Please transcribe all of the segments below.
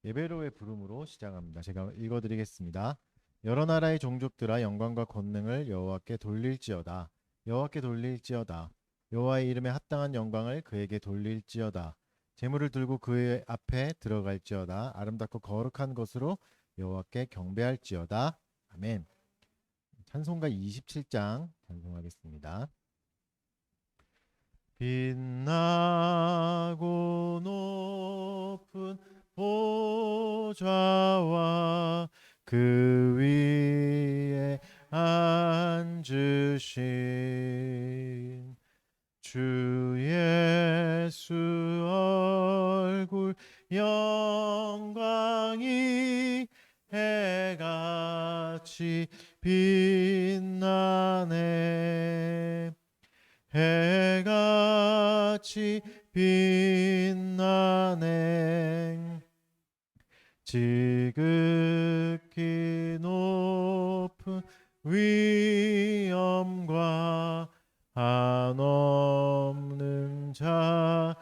예배로의 부름으로 시작합니다. 제가 읽어드리겠습니다. 여러 나라의 종족들아 영광과 권능을 여호와께 돌릴지어다. 여호와께 돌릴지어다. 여호와의 이름에 합당한 영광을 그에게 돌릴지어다. 제물을 들고 그의 앞에 들어갈지어다. 아름답고 거룩한 것으로 여호와께 경배할지어다. 아멘. 찬송가 27장 찬송하겠습니다. 빛나고 높은 보좌와 그 위에 앉으신 주 예수 얼굴 영광이 해같이 빛나네. 해같이 빛나네. 지극히 높은 위엄과 한없는 자비를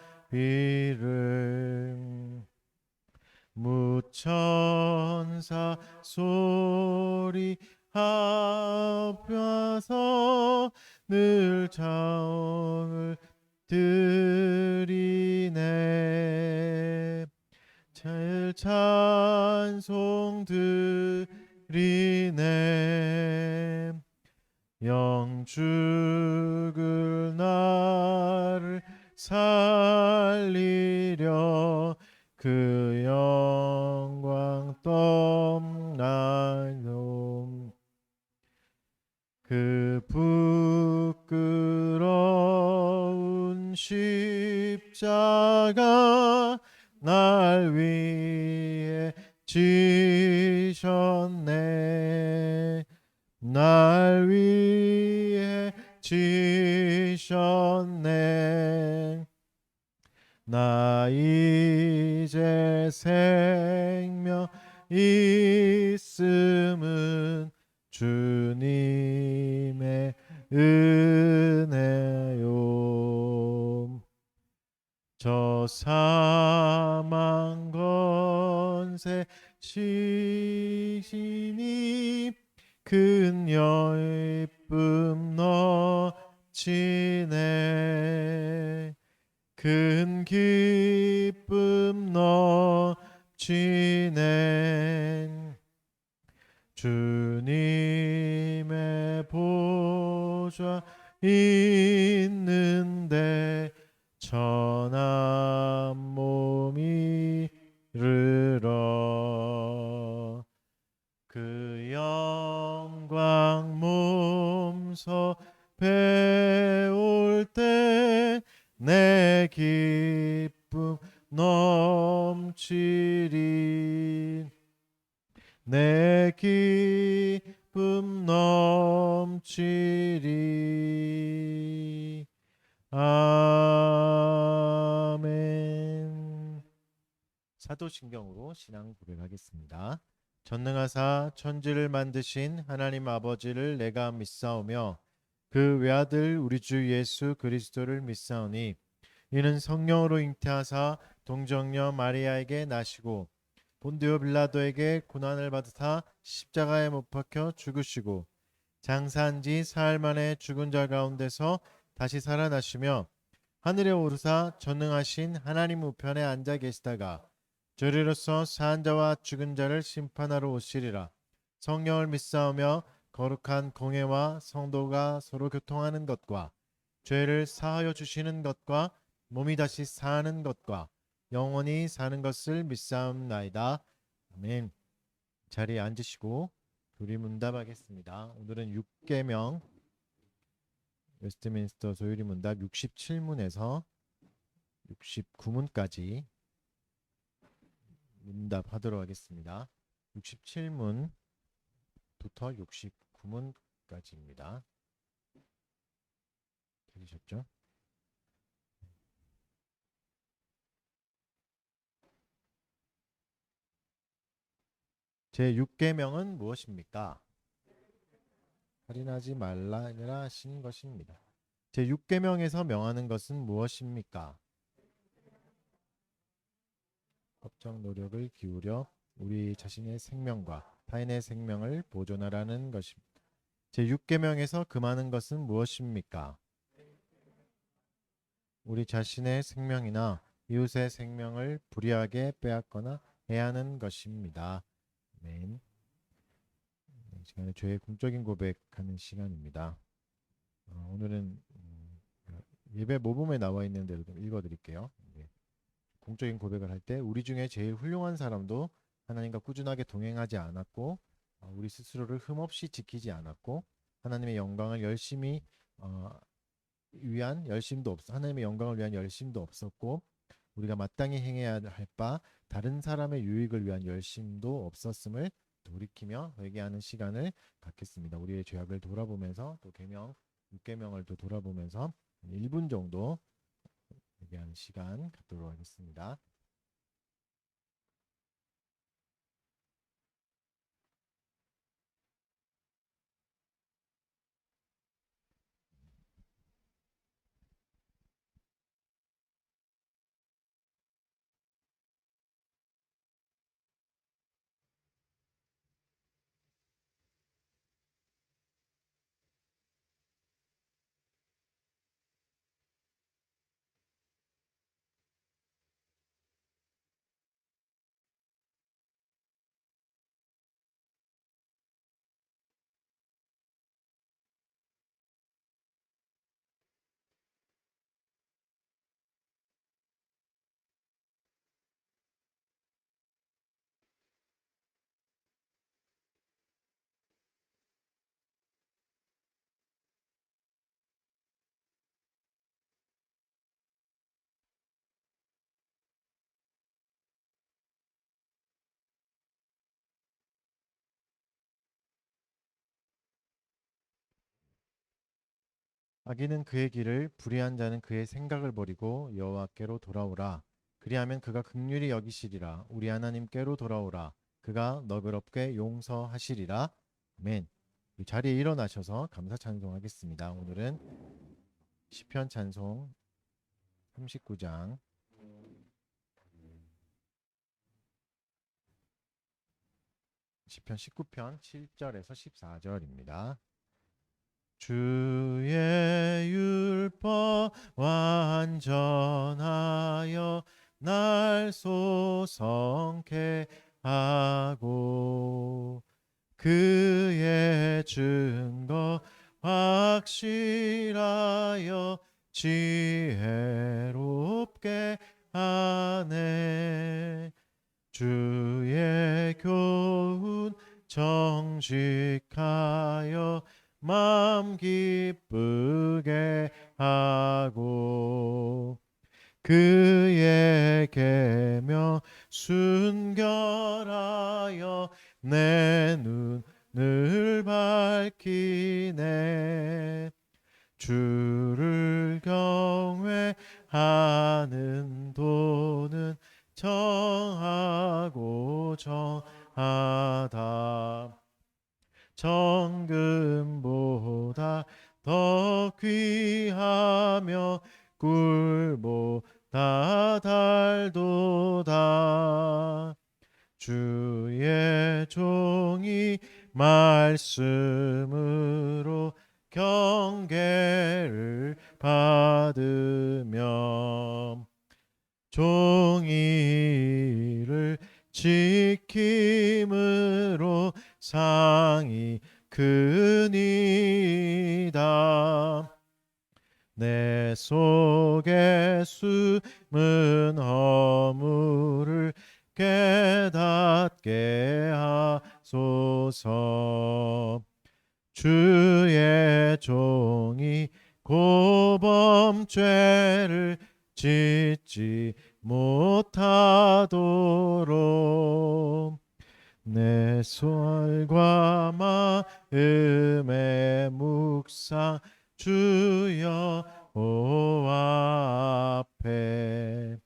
무천사 소리 합혀서 늘 찬송을 드리네. 늘 찬송 드리네. 영 죽을 나를 살리려 그 영광 떠나요. 그 부끄러운 십자가 날 위해 지셨네. 날 위해 지셨네. 나 이제 생명 있음은 주님의 은혜요. 저 사망 권세 시신이 큰 기쁨 넘치네. 큰 기쁨 넘치네. 주님의 보좌 있는데 천한 몸이 이르러 그 영광 몸소 배울 때 내 기쁨 넘치리. 내 기쁨 넘치리. 아멘. 사도신경으로 신앙 고백하겠습니다. 전능하사 천지를 만드신 하나님 아버지를 내가 믿사오며 그 외아들 우리 주 예수 그리스도를 믿사오니 이는 성령으로 잉태하사 동정녀 마리아에게 나시고 본디오 빌라도에게 고난을 받으사 십자가에 못 박혀 죽으시고 장사한 지 사흘 만에 죽은 자 가운데서 다시 살아나시며 하늘에 오르사 전능하신 하나님 우편에 앉아 계시다가 저리로서 사한 자와 죽은 자를 심판하러 오시리라. 성령을 믿사오며 거룩한 공회와 성도가 서로 교통하는 것과 죄를 사하여 주시는 것과 몸이 다시 사는 것과 영원히 사는 것을 믿사옵나이다. 아멘. 자리에 앉으시고 조리문답하겠습니다. 오늘은 6계명 웨스트민스터 조율문답 67문에서 69문까지 문답하도록 하겠습니다. 67문부터 69문까지입니다. 들으셨죠? 제 6계명은 무엇입니까? 살인하지 말라 하신 것입니다. 제 6계명에서 명하는 것은 무엇입니까? 사적 노력을 기울여 우리 자신의 생명과 타인의 생명을 보존하라는 것입니다. 제6계명에서 금하는 것은 무엇입니까? 우리 자신의 생명이나 이웃의 생명을 불의하게 빼앗거나 해하는 것입니다. 아멘. 이 시간에 죄의 공적인 고백하는 시간입니다. 오늘은 예배 모범에 나와 있는 대로 좀 읽어드릴게요. 공적인 고백을 할 때 우리 중에 제일 훌륭한 사람도 하나님과 꾸준하게 동행하지 않았고 우리 스스로를 흠없이 지키지 않았고 하나님의 영광을 열심히 위한 열심도 하나님의 영광을 위한 열심도 없었고 우리가 마땅히 행해야 할 바 다른 사람의 유익을 위한 열심도 없었음을 돌이키며 회개하는 시간을 갖겠습니다. 우리의 죄악을 돌아보면서 또 계명 6계명을 또 돌아보면서 1분 정도 회개하는 시간 갖도록 하겠습니다. 악인은 그의 길을 불의한 자는 그의 생각을 버리고 여호와께로 돌아오라. 그리하면 그가 긍휼히 여기시리라. 우리 하나님께로 돌아오라. 그가 너그럽게 용서하시리라. 아멘. 이 자리에 일어나셔서 감사 찬송하겠습니다. 오늘은 시편 찬송 39장 시편 19편 7절에서 14절입니다. 주의 율법 완전하여 날 소성케 하고 그의 증거 확실하여 지혜롭게 하네. 주의 교훈 정직하여 마음 기쁘게 하고 그의 계명 순결하여 내 눈을 밝히네. 주를 경외하는 도는 정하고 정하다. 정금보다 더 귀하며 꿀보다 달도다. 주의 종이 말씀으로 경계를 받으며 종이를 지킴으로 상이 크니이다. 내 속에 숨은 허물을 깨닫게 하소서. 주의 종이 고범죄를 짓지 못하도록 내 손과 마음의 묵상 주 여호와 앞에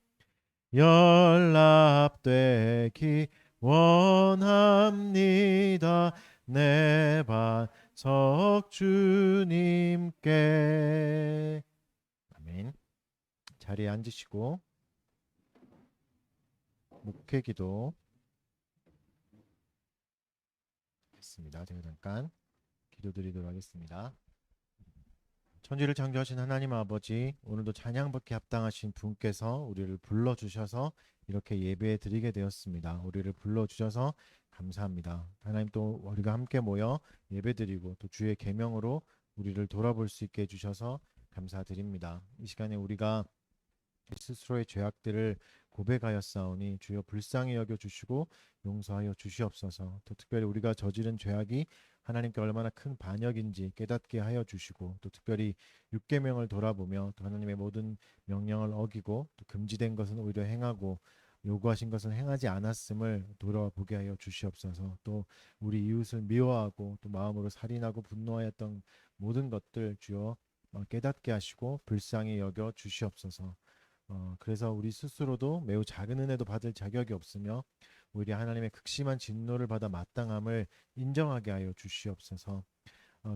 연락되기 원합니다. 내 반석 주님께. 아멘. 자리에 앉으시고 목회기도 했습니다. 제가 잠깐 기도드리도록 하겠습니다. 천지를 창조하신 하나님 아버지, 오늘도 찬양받기 합당하신 분께서 우리를 불러주셔서 이렇게 예배 드리게 되었습니다. 우리를 불러주셔서 감사합니다. 하나님, 또 우리가 함께 모여 예배 드리고 또 주의 계명으로 우리를 돌아볼 수 있게 해주셔서 감사드립니다. 이 시간에 우리가 스스로의 죄악들을 고백하였사오니 주여 불쌍히 여겨주시고 용서하여 주시옵소서. 또 특별히 우리가 저지른 죄악이 하나님께 얼마나 큰 반역인지 깨닫게 하여 주시고, 또 특별히 율계명을 돌아보며 또 하나님의 모든 명령을 어기고 또 금지된 것은 오히려 행하고 요구하신 것은 행하지 않았음을 돌아보게 하여 주시옵소서. 또 우리 이웃을 미워하고 또 마음으로 살인하고 분노하였던 모든 것들 주여 깨닫게 하시고 불쌍히 여겨 주시옵소서. 그래서 우리 스스로도 매우 작은 은혜도 받을 자격이 없으며 오히려 하나님의 극심한 진노를 받아 마땅함을 인정하게 하여 주시옵소서.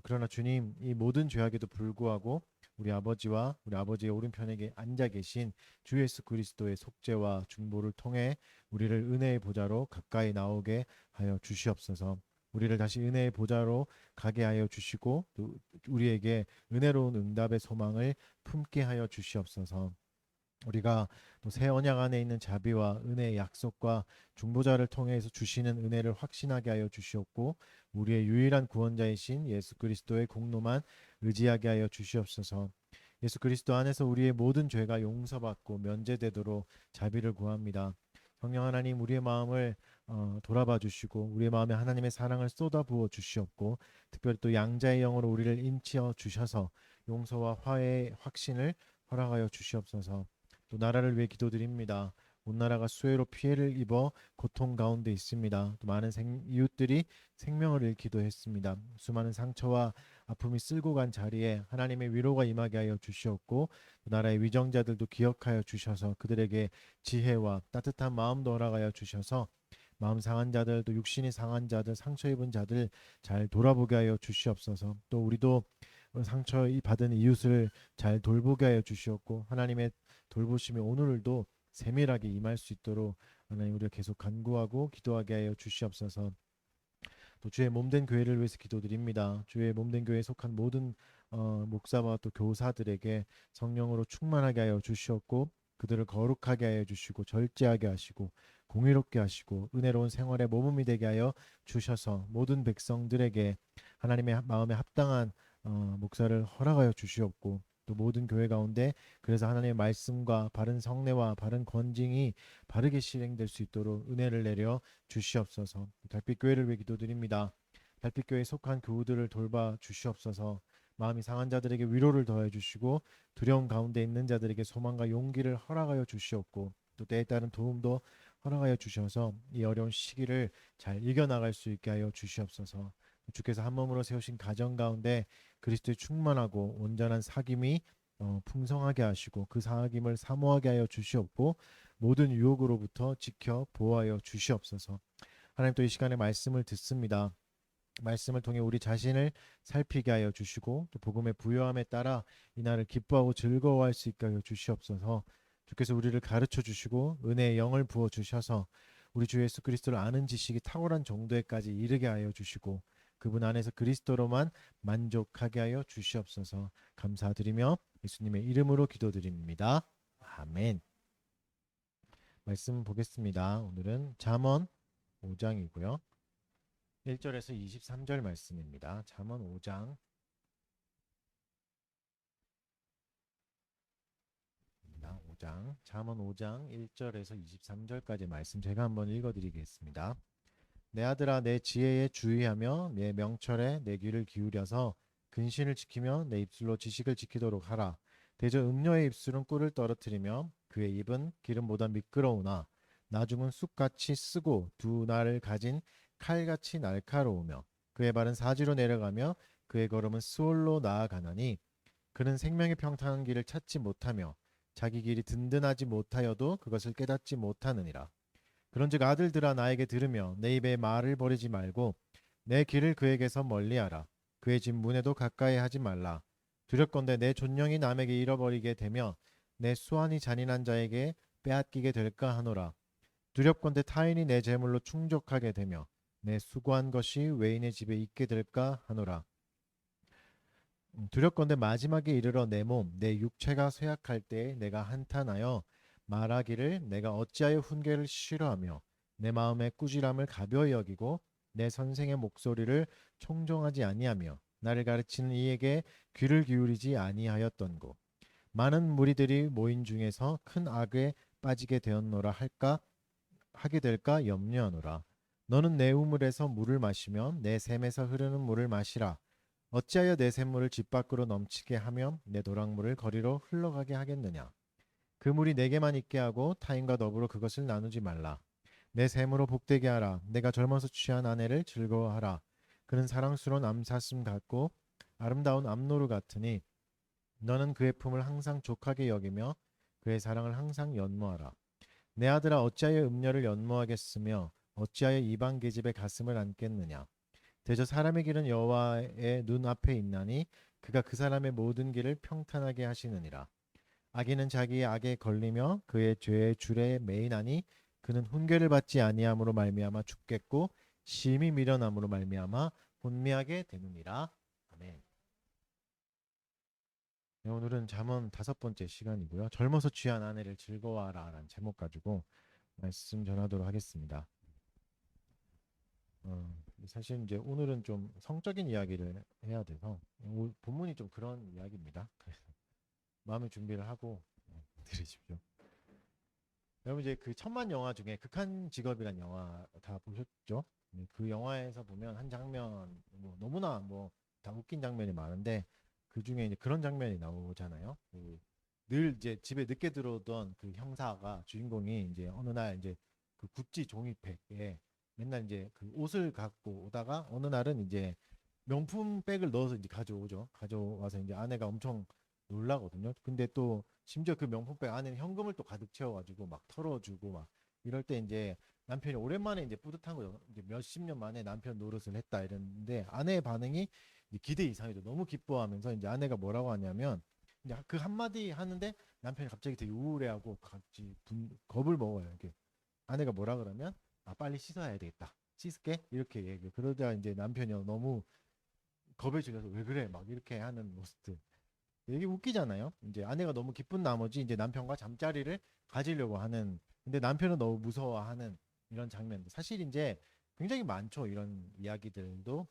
그러나 주님, 이 모든 죄악에도 불구하고 우리 아버지와 우리 아버지의 오른편에 앉아 계신 주 예수 그리스도의 속죄와 중보를 통해 우리를 은혜의 보좌로 가까이 나오게 하여 주시옵소서. 우리를 다시 은혜의 보좌로 가게 하여 주시고 또 우리에게 은혜로운 응답의 소망을 품게 하여 주시옵소서. 우리가 또 새 언약 안에 있는 자비와 은혜의 약속과 중보자를 통해서 주시는 은혜를 확신하게 하여 주시옵고, 우리의 유일한 구원자이신 예수 그리스도의 공로만 의지하게 하여 주시옵소서. 예수 그리스도 안에서 우리의 모든 죄가 용서받고 면제되도록 자비를 구합니다. 성령 하나님, 우리의 마음을 돌아봐 주시고 우리의 마음에 하나님의 사랑을 쏟아부어 주시옵고, 특별히 또 양자의 영으로 우리를 인치어 주셔서 용서와 화해의 확신을 허락하여 주시옵소서. 또 나라를 위해 기도드립니다. 온 나라가 수해로 피해를 입어 고통 가운데 있습니다. 또 많은 이웃들이 생명을 잃기도 했습니다. 수많은 상처와 아픔이 쓸고 간 자리에 하나님의 위로가 임하게 하여 주시옵고, 또 나라의 위정자들도 기억하여 주셔서 그들에게 지혜와 따뜻한 마음도 허락하여 주셔서 마음 상한 자들, 또 육신이 상한 자들, 상처 입은 자들 잘 돌아보게 하여 주시옵소서. 또 우리도 상처 받은 이웃을 잘 돌보게 하여 주시옵고, 하나님의 돌보심이 오늘도 세밀하게 임할 수 있도록 하나님, 우리가 계속 간구하고 기도하게 하여 주시옵소서. 또 주의 몸된 교회를 위해서 기도드립니다. 주의 몸된 교회에 속한 모든 목사와 또 교사들에게 성령으로 충만하게 하여 주시옵고, 그들을 거룩하게 하여 주시고 절제하게 하시고 공의롭게 하시고 은혜로운 생활의 모범이 되게 하여 주셔서 모든 백성들에게 하나님의 마음에 합당한 목사를 허락하여 주시옵고, 또 모든 교회 가운데 그래서 하나님의 말씀과 바른 성례와 바른 권징이 바르게 실행될 수 있도록 은혜를 내려 주시옵소서. 달빛교회를 위해 기도드립니다. 달빛교회에 속한 교우들을 돌봐 주시옵소서. 마음이 상한 자들에게 위로를 더해 주시고 두려움 가운데 있는 자들에게 소망과 용기를 허락하여 주시옵고, 또 때에 따른 도움도 허락하여 주셔서 이 어려운 시기를 잘 이겨나갈 수 있게 하여 주시옵소서. 주께서 한 몸으로 세우신 가정 가운데 그리스도의 충만하고 온전한 사귐이 풍성하게 하시고 그 사귐을 사모하게 하여 주시옵고, 모든 유혹으로부터 지켜 보호하여 주시옵소서. 하나님, 또 이 시간에 말씀을 듣습니다. 말씀을 통해 우리 자신을 살피게 하여 주시고 또 복음의 부요함에 따라 이날을 기뻐하고 즐거워할 수 있게 하여 주시옵소서. 주께서 우리를 가르쳐 주시고 은혜의 영을 부어 주셔서 우리 주 예수 그리스도를 아는 지식이 탁월한 정도에까지 이르게 하여 주시고 그분 안에서 그리스도로만 만족하게 하여 주시옵소서. 감사드리며 예수님의 이름으로 기도드립니다. 아멘. 말씀 보겠습니다. 오늘은 잠언 5장이고요. 1절에서 23절 말씀입니다. 잠언 5장 5장 잠언 5장 1절에서 23절까지 말씀 제가 한번 읽어드리겠습니다. 내 아들아, 내 지혜에 주의하며 내 명철에 내 귀를 기울여서 근신을 지키며 내 입술로 지식을 지키도록 하라. 대저 음녀의 입술은 꿀을 떨어뜨리며 그의 입은 기름보다 미끄러우나 나중은 쑥같이 쓰고 두 날을 가진 칼같이 날카로우며 그의 발은 사지로 내려가며 그의 걸음은 스올로 나아가나니 그는 생명의 평탄한 길을 찾지 못하며 자기 길이 든든하지 못하여도 그것을 깨닫지 못하느니라. 그런즉 아들들아, 나에게 들으며 내 입에 말을 버리지 말고 내 길을 그에게서 멀리하라. 그의 집 문에도 가까이 하지 말라. 두렵건대 내 존령이 남에게 잃어버리게 되며 내 수완이 잔인한 자에게 빼앗기게 될까 하노라. 두렵건대 타인이 내 재물로 충족하게 되며 내 수고한 것이 외인의 집에 있게 될까 하노라. 두렵건대 마지막에 이르러 내 몸, 내 육체가 쇠약할 때에 내가 한탄하여 말하기를 내가 어찌하여 훈계를 싫어하며 내 마음의 꾸지람을 가벼이 여기고 내 선생의 목소리를 청종하지 아니하며 나를 가르치는 이에게 귀를 기울이지 아니하였던고. 많은 무리들이 모인 중에서 큰 악에 빠지게 되었노라 할까 하게 될까 염려하노라. 너는 내 우물에서 물을 마시면 내 샘에서 흐르는 물을 마시라. 어찌하여 내 샘물을 집 밖으로 넘치게 하며 내 도랑물을 거리로 흘러가게 하겠느냐. 그 물이 내게만 있게 하고 타인과 더불어 그것을 나누지 말라. 내 샘으로 복되게 하라. 내가 젊어서 취한 아내를 즐거워하라. 그는 사랑스러운 암사슴 같고 아름다운 암노루 같으니 너는 그의 품을 항상 족하게 여기며 그의 사랑을 항상 연모하라. 내 아들아 어찌하여 음녀를 연모하겠으며 어찌하여 이방 계집의 가슴을 안겠느냐. 대저 사람의 길은 여호와의 눈앞에 있나니 그가 그 사람의 모든 길을 평탄하게 하시느니라. 악인은 자기의 악에 걸리며 그의 죄의 줄에 매이나니 그는 훈계를 받지 아니함으로 말미암아 죽겠고 심히 미련함으로 말미암아 혼미하게 되느니라. 아멘. 네, 오늘은 잠언 5번째 시간이고요. 젊어서 취한 아내를 즐거워하라라는 제목 가지고 말씀 전하도록 하겠습니다. 사실 이제 오늘은 좀 성적인 이야기를 해야 돼서 본문이 좀 그런 이야기입니다. 그래서 마음의 준비를 하고 들으십시오. 여러분 이제 그 천만 영화 중에 극한 직업이란 영화 다 보셨죠? 네, 그 영화에서 보면 한 장면 뭐 너무나 뭐 다 웃긴 장면이 많은데 그 중에 이제 그런 장면이 나오잖아요. 늘 이제 집에 늦게 들어오던 그 형사가 주인공이 이제 어느 날 이제 그 구찌 종이팩에 맨날 이제 그 옷을 갖고 오다가 어느 날은 이제 명품 백을 넣어서 이제 가져오죠. 가져와서 이제 아내가 엄청 놀라거든요. 근데 또 심지어 그 명품백 안에 현금을 또 가득 채워가지고 막 털어주고 막 이럴 때 이제 남편이 오랜만에 이제 뿌듯한 거죠. 이제 몇십 년 만에 남편 노릇을 했다 이랬는데 아내의 반응이 이제 기대 이상이죠. 너무 기뻐하면서 이제 아내가 뭐라고 하냐면 이제 그 한마디 하는데 남편이 갑자기 되게 우울해하고 같이 겁을 먹어요. 이렇게 아내가 뭐라 그러면 아 빨리 씻어야 되겠다. 씻을게 이렇게 얘기해. 그러자 이제 남편이 너무 겁에 질려서 왜 그래 막 이렇게 하는 모습들 되게 웃기잖아요. 이제 아내가 너무 기쁜 나머지 이제 남편과 잠자리를 가지려고 하는 근데 남편은 너무 무서워하는 이런 장면들 사실 이제 굉장히 많죠. 이런 이야기들도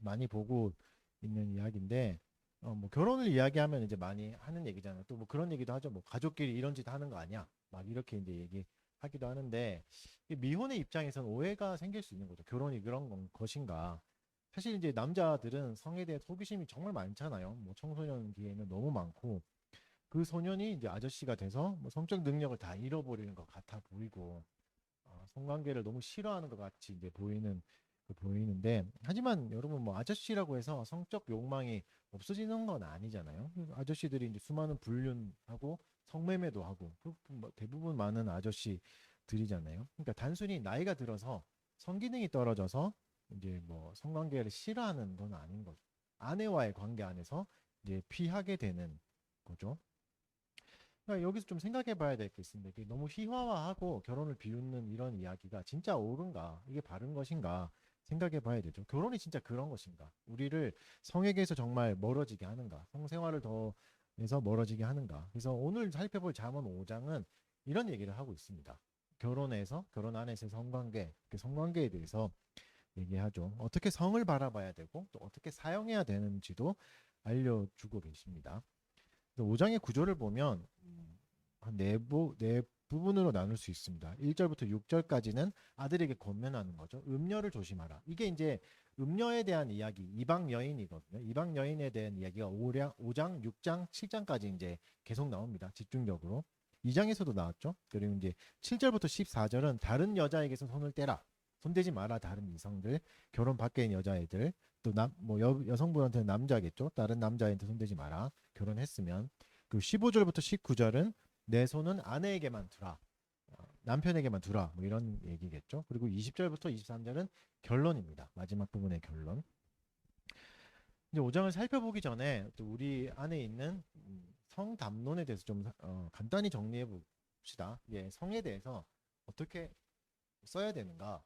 많이 보고 있는 이야기인데 뭐 결혼을 이야기하면 이제 많이 하는 얘기잖아요. 또 뭐 그런 얘기도 하죠. 뭐 가족끼리 이런 짓 하는 거 아니야? 막 이렇게 이제 얘기하기도 하는데 미혼의 입장에서는 오해가 생길 수 있는 거죠. 결혼이 그런 것인가? 사실 이제 남자들은 성에 대해 호기심이 정말 많잖아요. 뭐 청소년기에는 너무 많고 그 소년이 이제 아저씨가 돼서 뭐 성적 능력을 다 잃어버리는 것 같아 보이고 성관계를 너무 싫어하는 것 같이 이제 보이는데 하지만 여러분 뭐 아저씨라고 해서 성적 욕망이 없어지는 건 아니잖아요. 아저씨들이 이제 수많은 불륜하고 성매매도 하고 뭐 대부분 많은 아저씨들이잖아요. 그러니까 단순히 나이가 들어서 성기능이 떨어져서 이제 뭐 성관계를 싫어하는 건 아닌 거죠. 아내와의 관계 안에서 이제 피하게 되는 거죠. 그러니까 여기서 좀 생각해 봐야 될 게 있습니다. 이게 너무 희화화하고 결혼을 비웃는 이런 이야기가 진짜 옳은가? 이게 바른 것인가? 생각해 봐야 되죠. 결혼이 진짜 그런 것인가? 우리를 성에게서 정말 멀어지게 하는가? 성생활을 더 해서 멀어지게 하는가? 그래서 오늘 살펴볼 잠언 5장은 이런 얘기를 하고 있습니다. 결혼에서 결혼 안에서의 성관계, 그 성관계에 대해서 얘기하죠. 어떻게 성을 바라봐야 되고 또 어떻게 사용해야 되는지도 알려주고 계십니다. 5장의 구조를 보면 한 네 부분으로 나눌 수 있습니다. 1절부터 6절까지는 아들에게 권면하는 거죠. 음녀를 조심하라. 이게 이제 음녀에 대한 이야기, 이방 여인이거든요. 이방 여인에 대한 이야기가 5장, 6장, 7장까지 이제 계속 나옵니다. 집중적으로. 2장에서도 나왔죠. 그리고 이제 7절부터 14절은 다른 여자에게서 손을 떼라. 손대지 마라. 다른 이성들, 결혼 밖에 있는 여자애들, 또 뭐 여성분한테는 남자겠죠. 다른 남자애한테 손대지 마라. 결혼했으면. 그리고 15절부터 19절은 내 손은 아내에게만 두라. 남편에게만 두라. 뭐 이런 얘기겠죠. 그리고 20절부터 23절은 결론입니다. 마지막 부분의 결론. 이제 5장을 살펴보기 전에 또 우리 안에 있는 성담론에 대해서 좀 간단히 정리해 봅시다. 예, 성에 대해서 어떻게 써야 되는가?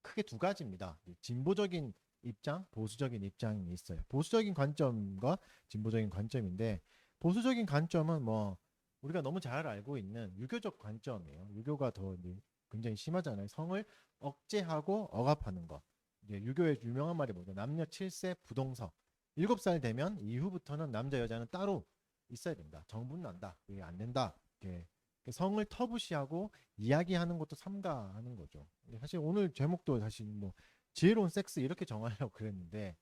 크게 두 가지입니다. 진보적인 입장, 보수적인 입장이 있어요. 보수적인 관점과 진보적인 관점인데, 보수적인 관점은 뭐 우리가 너무 잘 알고 있는 유교적 관점이에요. 유교가 더 이제 굉장히 심하잖아요. 성을 억제하고 억압하는 거. 이제 유교의 유명한 말이 뭐죠? 남녀 7세 부동서. 7살 되면 이후부터는 남자 여자는 따로 있어야 된다. 정분난다. 그게 안 된다. 이렇게 성을 터부시하고 이야기하는 것도 삼가하는 거죠. 사실 오늘 제목도 사실 뭐 지혜로운 섹스 이렇게 정하려고 그랬는데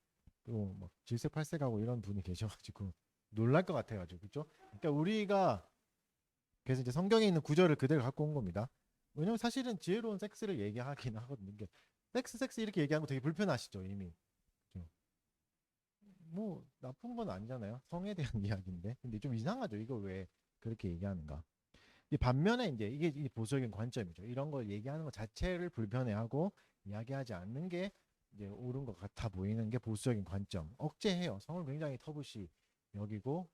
또막 질색팔색하고 이런 분이 계셔가지고 놀랄 것 같아가지고 그렇죠? 그러니까 우리가 그래서 이제 성경에 있는 구절을 그대로 갖고 온 겁니다. 왜냐면 사실은 지혜로운 섹스를 얘기하긴 하거든요. 이게 섹스 이렇게 얘기하는 거 되게 불편하시죠 이미. 그렇죠? 뭐 나쁜 건 아니잖아요. 성에 대한 이야기인데 근데 좀 이상하죠. 이걸 왜 그렇게 얘기하는가? 이 반면에 이제 이게 보수적인 관점이죠. 이런 걸 얘기하는 것 자체를 불편해하고 이야기하지 않는 게 이제 옳은 것 같아 보이는 게 보수적인 관점. 억제해요. 성을 굉장히 터부시 여기고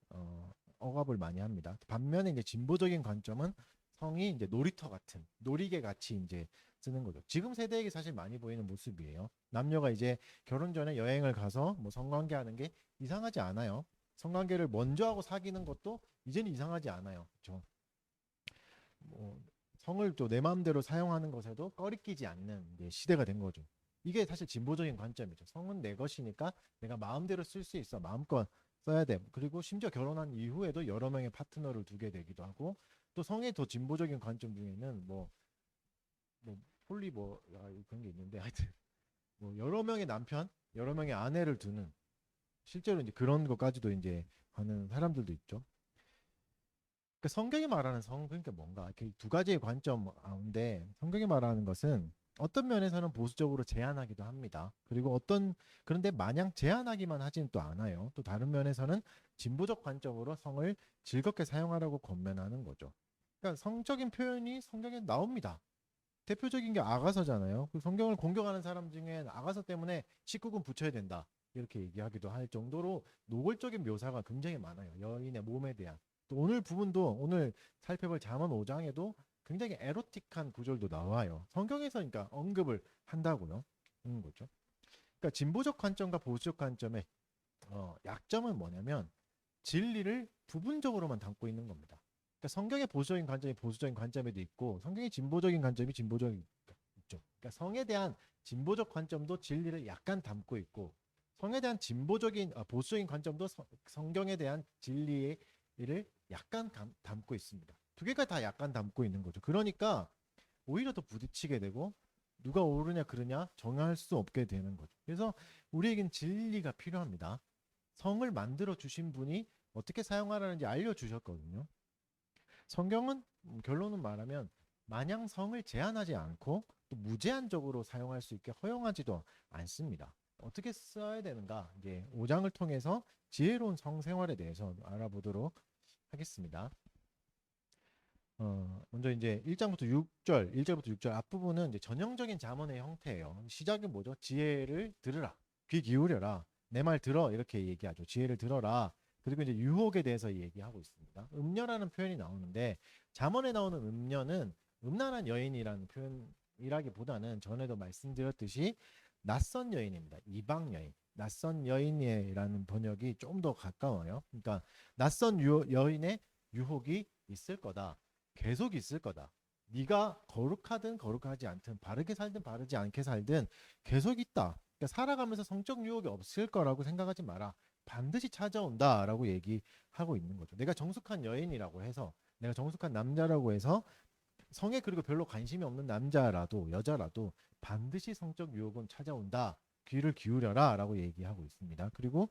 억압을 많이 합니다. 반면에 이제 진보적인 관점은 성이 이제 놀이터 같은 놀이개 같이 이제 쓰는 거죠. 지금 세대에게 사실 많이 보이는 모습이에요. 남녀가 이제 결혼 전에 여행을 가서 뭐 성관계하는 게 이상하지 않아요. 성관계를 먼저 하고 사귀는 것도 이제는 이상하지 않아요. 그렇죠? 뭐 성을 또 내 마음대로 사용하는 것에도 꺼리끼지 않는 이제 시대가 된 거죠. 이게 사실 진보적인 관점이죠. 성은 내 것이니까 내가 마음대로 쓸 수 있어. 마음껏 써야 돼. 그리고 심지어 결혼한 이후에도 여러 명의 파트너를 두게 되기도 하고 또 성의 더 진보적인 관점 중에는 뭐 폴리 그런 게 있는데 하여튼 뭐 여러 명의 남편, 여러 명의 아내를 두는 실제로 이제 그런 것까지도 이제 하는 사람들도 있죠. 그러니까 성경이 말하는 성 그러니까 뭔가 이렇게 두 가지의 관점 가운데 성경이 말하는 것은 어떤 면에서는 보수적으로 제한하기도 합니다. 그리고 그런데 마냥 제한하기만 하지는 또 않아요. 또 다른 면에서는 진보적 관점으로 성을 즐겁게 사용하라고 권면하는 거죠. 그러니까 성적인 표현이 성경에 나옵니다. 대표적인 게 아가서잖아요. 그 성경을 공격하는 사람 중에 아가서 때문에 19금 붙여야 된다. 이렇게 얘기하기도 할 정도로 노골적인 묘사가 굉장히 많아요. 여인의 몸에 대한. 또 오늘 부분도 오늘 살펴볼 잠언 5장에도 굉장히 에로틱한 구절도 나와요. 성경에서 그러니까 언급을 한다고요. 거죠. 그러니까 진보적 관점과 보수적 관점의 약점은 뭐냐면 진리를 부분적으로만 담고 있는 겁니다. 그러니까 성경의 보수적인 관점이 보수적인 관점에도 있고 성경의 진보적인 관점이 진보적인 있죠. 그러니까 성에 대한 진보적 관점도 진리를 약간 담고 있고 성에 대한 보수적인 관점도 성경에 대한 진리를 약간 담고 있습니다. 두 개가 다 약간 담고 있는 거죠. 그러니까 오히려 더 부딪히게 되고 누가 옳으냐 그르냐 정할 수 없게 되는 거죠. 그래서 우리에겐 진리가 필요합니다. 성을 만들어 주신 분이 어떻게 사용하라는지 알려주셨거든요. 성경은 결론은 말하면 마냥 성을 제한하지 않고 또 무제한적으로 사용할 수 있게 허용하지도 않습니다. 어떻게 써야 되는가? 이제 5장을 통해서 지혜로운 성생활에 대해서 알아보도록 하겠습니다. 먼저 이제 1장부터 6절, 1절부터 6절 앞부분은 이제 전형적인 잠언의 형태예요. 시작은 뭐죠? 지혜를 들으라. 귀 기울여라. 내 말 들어. 이렇게 얘기하죠. 지혜를 들어라. 그리고 이제 유혹에 대해서 얘기하고 있습니다. 음녀라는 표현이 나오는데 잠언에 나오는 음녀는 음란한 여인이라는 표현이라기보다는 전에도 말씀드렸듯이 낯선 여인입니다. 이방 여인. 낯선 여인이라는 번역이 좀 더 가까워요. 그러니까 낯선 여인의 유혹이 있을 거다. 계속 있을 거다. 네가 거룩하든 거룩하지 않든 바르게 살든 바르지 않게 살든 계속 있다. 그러니까 살아가면서 성적 유혹이 없을 거라고 생각하지 마라. 반드시 찾아온다라고 얘기하고 있는 거죠. 내가 정숙한 여인이라고 해서 내가 정숙한 남자라고 해서 성에 그리고 별로 관심이 없는 남자라도 여자라도 반드시 성적 유혹은 찾아온다. 귀를 기울여라라고 얘기하고 있습니다. 그리고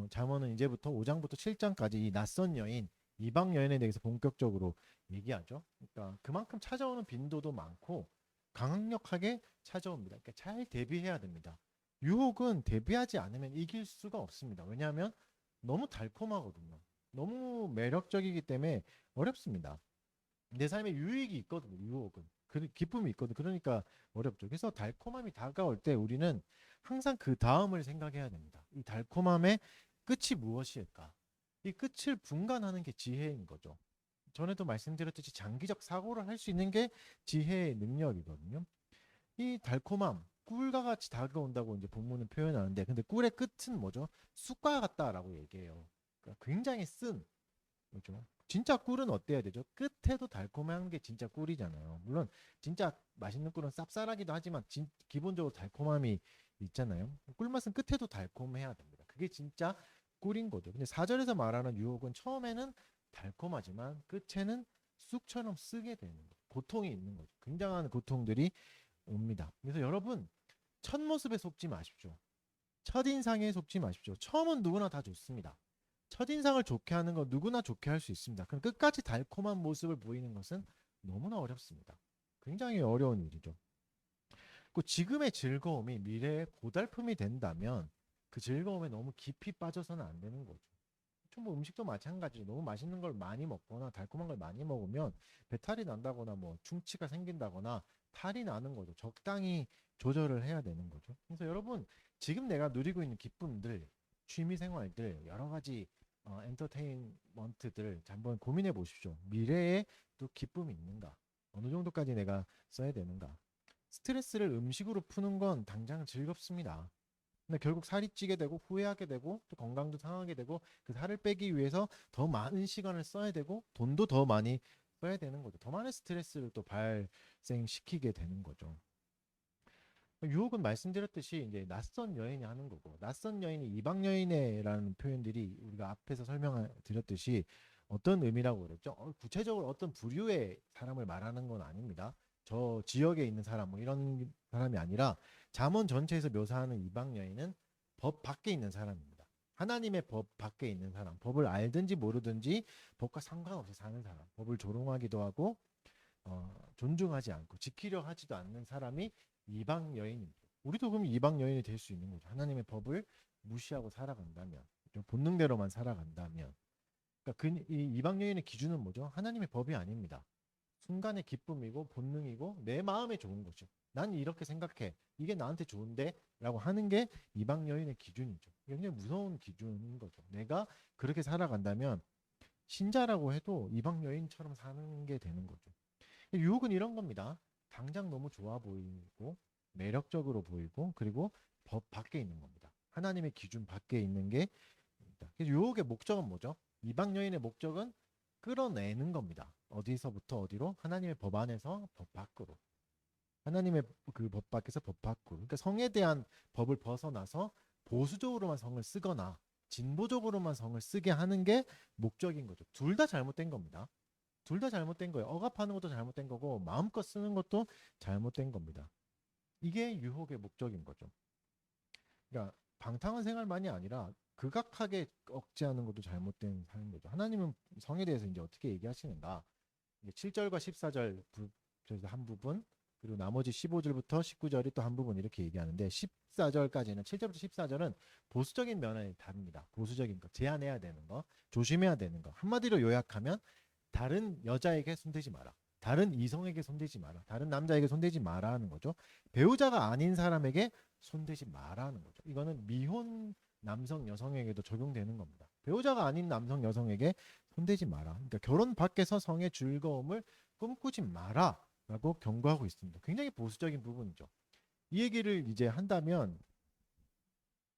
잠언은 이제부터 5장부터 7장까지 이 낯선 여인 이방 여인에 대해서 본격적으로 얘기하죠. 그러니까 그만큼 찾아오는 빈도도 많고 강력하게 찾아옵니다. 그러니까 잘 대비해야 됩니다. 유혹은 대비하지 않으면 이길 수가 없습니다. 왜냐하면 너무 달콤하거든요. 너무 매력적이기 때문에 어렵습니다. 내 삶에 유익이 있거든요. 유혹은. 기쁨이 있거든. 그러니까 어렵죠. 그래서 달콤함이 다가올 때 우리는 항상 그 다음을 생각해야 됩니다. 이 달콤함의 끝이 무엇일까? 이 끝을 분간하는 게 지혜인 거죠. 전에도 말씀드렸듯이 장기적 사고를 할 수 있는 게 지혜의 능력이거든요. 이 달콤함, 꿀과 같이 다가온다고 이제 본문은 표현하는데, 근데 꿀의 끝은 뭐죠? 쑥과 같다라고 얘기해요. 그러니까 굉장히 쓴, 뭐죠? 진짜 꿀은 어때야 되죠? 끝에도 달콤한 게 진짜 꿀이잖아요. 물론 진짜 맛있는 꿀은 쌉쌀하기도 하지만 기본적으로 달콤함이 있잖아요. 꿀맛은 끝에도 달콤해야 됩니다. 그게 진짜 꿀인 거죠. 근데 4절에서 말하는 유혹은 처음에는 달콤하지만 끝에는 쑥처럼 쓰게 되는 거죠. 고통이 있는 거죠. 굉장한 고통들이 옵니다. 그래서 여러분, 첫 모습에 속지 마십시오. 첫인상에 속지 마십시오. 처음은 누구나 다 좋습니다. 첫인상을 좋게 하는 건 누구나 좋게 할 수 있습니다. 그럼 끝까지 달콤한 모습을 보이는 것은 너무나 어렵습니다. 굉장히 어려운 일이죠. 그 지금의 즐거움이 미래의 고달픔이 된다면 그 즐거움에 너무 깊이 빠져서는 안 되는 거죠. 뭐 음식도 마찬가지로 너무 맛있는 걸 많이 먹거나 달콤한 걸 많이 먹으면 배탈이 난다거나 뭐 충치가 생긴다거나 탈이 나는 거죠. 적당히 조절을 해야 되는 거죠. 그래서 여러분, 지금 내가 누리고 있는 기쁨들, 취미 생활들, 여러 가지 엔터테인먼트들 한번 고민해 보십시오. 미래에 또 기쁨이 있는가? 어느 정도까지 내가 써야 되는가? 스트레스를 음식으로 푸는 건 당장 즐겁습니다. 근데 결국 살이 찌게 되고 후회하게 되고 또 건강도 상하게 되고 그 살을 빼기 위해서 더 많은 시간을 써야 되고 돈도 더 많이 써야 되는 거죠. 더 많은 스트레스를 또 발생시키게 되는 거죠. 유혹은 말씀드렸듯이 이제 낯선 여인이 하는 거고, 낯선 여인이 이방 여인이라는 표현들이 우리가 앞에서 설명드렸듯이 어떤 의미라고 그랬죠? 구체적으로 어떤 부류의 사람을 말하는 건 아닙니다. 저 지역에 있는 사람 뭐 이런 사람이 아니라 잠언 전체에서 묘사하는 이방 여인은 법 밖에 있는 사람입니다. 하나님의 법 밖에 있는 사람, 법을 알든지 모르든지 법과 상관없이 사는 사람, 법을 조롱하기도 하고 존중하지 않고 지키려 하지도 않는 사람이 이방 여인입니다. 우리도 그럼 이방 여인이 될 수 있는 거죠. 하나님의 법을 무시하고 살아간다면, 좀 본능대로만 살아간다면. 그러니까 이 이방 여인의 기준은 뭐죠? 하나님의 법이 아닙니다. 순간의 기쁨이고 본능이고 내 마음에 좋은 거죠. 난 이렇게 생각해. 이게 나한테 좋은데? 라고 하는 게 이방 여인의 기준이죠. 굉장히 무서운 기준인 거죠. 내가 그렇게 살아간다면 신자라고 해도 이방 여인처럼 사는 게 되는 거죠. 유혹은 이런 겁니다. 당장 너무 좋아 보이고 매력적으로 보이고 그리고 법 밖에 있는 겁니다. 하나님의 기준 밖에 있는 게 있다. 그래서 유혹의 목적은 뭐죠? 이방 여인의 목적은 끌어내는 겁니다. 어디서부터 어디로? 하나님의 법 안에서 법 밖으로. 하나님의 그 법 밖에서 법 밖으로. 그러니까 성에 대한 법을 벗어나서 보수적으로만 성을 쓰거나 진보적으로만 성을 쓰게 하는 게 목적인 거죠. 둘 다 잘못된 겁니다. 둘 다 잘못된 거예요. 억압하는 것도 잘못된 거고 마음껏 쓰는 것도 잘못된 겁니다. 이게 유혹의 목적인 거죠. 그러니까 방탕한 생활만이 아니라 극악하게 억제하는 것도 잘못된 삶인 거죠. 하나님은 성에 대해서 이제 어떻게 얘기하시는가? 7절과 14절 한 부분, 그리고 나머지 15절부터 19절이 또 한 부분 이렇게 얘기하는데 14절까지는 7절부터 14절은 보수적인 면을 다룹니다. 보수적인 거, 제한해야 되는 거, 조심해야 되는 거. 한마디로 요약하면 다른 여자에게 손대지 마라. 다른 이성에게 손대지 마라. 다른 남자에게 손대지 마라 하는 거죠. 배우자가 아닌 사람에게 손대지 마라 하는 거죠. 이거는 미혼 남성 여성에게도 적용되는 겁니다. 배우자가 아닌 남성 여성에게 손대지 마라. 그러니까 결혼 밖에서 성의 즐거움을 꿈꾸지 마라 라고 경고하고 있습니다. 굉장히 보수적인 부분이죠. 이 얘기를 이제 한다면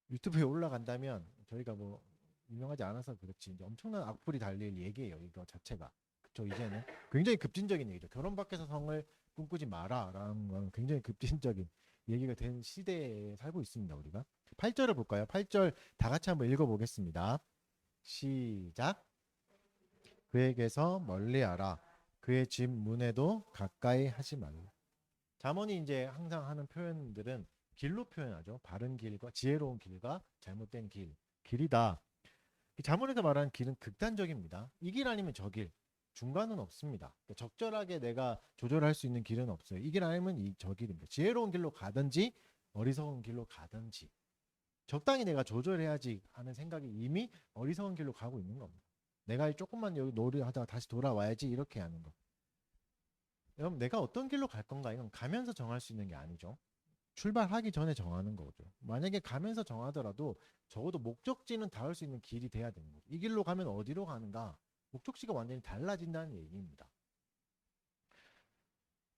유튜브에 올라간다면 저희가 뭐 유명하지 않아서 그렇지 이제 엄청난 악플이 달릴 얘기예요. 이거 자체가. 그쵸. 이제는 굉장히 급진적인 얘기죠. 결혼 밖에서 성을 꿈꾸지 마라라는 건 굉장히 급진적인 얘기가 된 시대에 살고 있습니다. 우리가 8절을 볼까요? 8절 다 같이 한번 읽어보겠습니다. 시작. 그에게서 멀리하라. 그의 집 문에도 가까이 하지 말라. 잠언이 이제 항상 하는 표현들은 길로 표현하죠. 바른 길과 지혜로운 길과 잘못된 길이다. 잠언에서 말하는 길은 극단적입니다. 이 길 아니면 저 길, 중간은 없습니다. 그러니까 적절하게 내가 조절할 수 있는 길은 없어요. 이 길 아니면 저 길입니다. 지혜로운 길로 가든지 어리석은 길로 가든지 적당히 내가 조절해야지 하는 생각이 이미 어리석은 길로 가고 있는 겁니다. 내가 조금만 여기 놀이하다가 다시 돌아와야지 이렇게 하는 거. 여러분 내가 어떤 길로 갈 건가 이건 가면서 정할 수 있는 게 아니죠. 출발하기 전에 정하는 거죠. 만약에 가면서 정하더라도 적어도 목적지는 닿을 수 있는 길이 돼야 되는 거죠. 이 길로 가면 어디로 가는가? 목적지가 완전히 달라진다는 얘기입니다.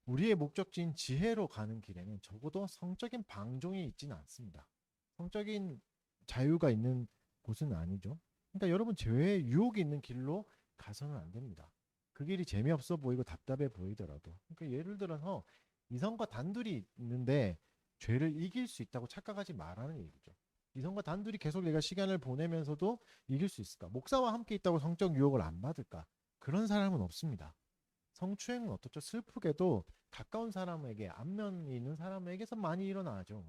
우리의 목적지인 지혜로 가는 길에는 적어도 성적인 방종이 있지는 않습니다. 성적인 자유가 있는 곳은 아니죠. 그러니까 여러분 죄의 유혹이 있는 길로 가서는 안 됩니다. 그 길이 재미없어 보이고 답답해 보이더라도. 그러니까 예를 들어서 이성과 단둘이 있는데 죄를 이길 수 있다고 착각하지 말라는 얘기죠. 이성과 단둘이 계속 내가 시간을 보내면서도 이길 수 있을까? 목사와 함께 있다고 성적 유혹을 안 받을까? 그런 사람은 없습니다. 성추행은 어떻죠? 슬프게도 가까운 사람에게, 안면이 있는 사람에게서 많이 일어나죠.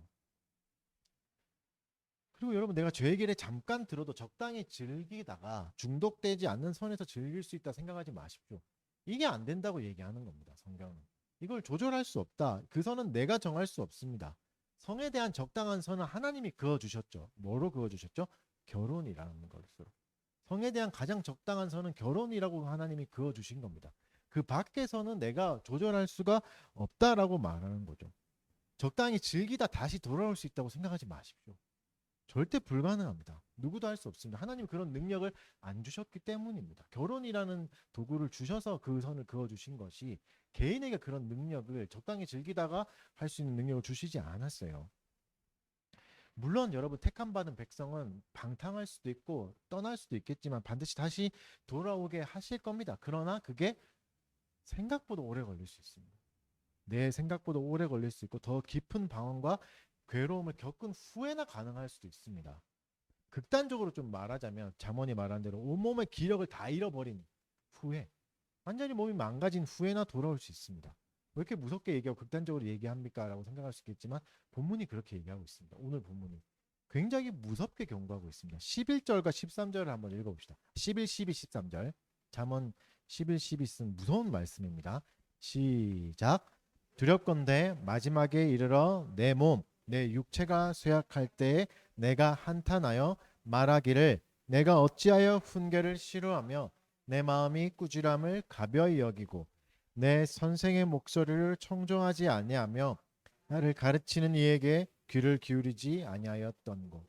그리고 여러분, 내가 죄의 길에 잠깐 들어도 적당히 즐기다가 중독되지 않는 선에서 즐길 수 있다 생각하지 마십시오. 이게 안 된다고 얘기하는 겁니다. 성경은. 이걸 조절할 수 없다. 그 선은 내가 정할 수 없습니다. 성에 대한 적당한 선은 하나님이 그어주셨죠. 뭐로 그어주셨죠? 결혼이라는 것으로. 성에 대한 가장 적당한 선은 결혼이라고 하나님이 그어주신 겁니다. 그 밖에서는 내가 조절할 수가 없다라고 말하는 거죠. 적당히 즐기다 다시 돌아올 수 있다고 생각하지 마십시오. 절대 불가능합니다. 누구도 할 수 없습니다. 하나님 그런 능력을 안 주셨기 때문입니다. 결혼이라는 도구를 주셔서 그 선을 그어주신 것이 개인에게 그런 능력을 적당히 즐기다가 할 수 있는 능력을 주시지 않았어요. 물론 여러분 택함 받은 백성은 방탕할 수도 있고 떠날 수도 있겠지만 반드시 다시 돌아오게 하실 겁니다. 그러나 그게 생각보다 오래 걸릴 수 있습니다. 내 생각보다 오래 걸릴 수 있고 더 깊은 방황과 괴로움을 겪은 후에나 가능할 수도 있습니다. 극단적으로 좀 말하자면 잠언이 말한 대로 온몸의 기력을 다 잃어버린 후에 완전히 몸이 망가진 후에나 돌아올 수 있습니다. 왜 이렇게 무섭게 얘기하고 극단적으로 얘기합니까? 라고 생각할 수 있겠지만 본문이 그렇게 얘기하고 있습니다. 오늘 본문이 굉장히 무섭게 경고하고 있습니다. 11절과 13절을 한번 읽어봅시다. 11, 12, 13절 잠언 11, 12 쓴 무서운 말씀입니다. 시작. 두렵건대 마지막에 이르러 내 몸, 내 육체가 쇠약할 때에 내가 한탄하여 말하기를 내가 어찌하여 훈계를 싫어하며 내 마음이 꾸지람을 가벼이 여기고 내 선생의 목소리를 청종하지 아니하며 나를 가르치는 이에게 귀를 기울이지 아니하였던고.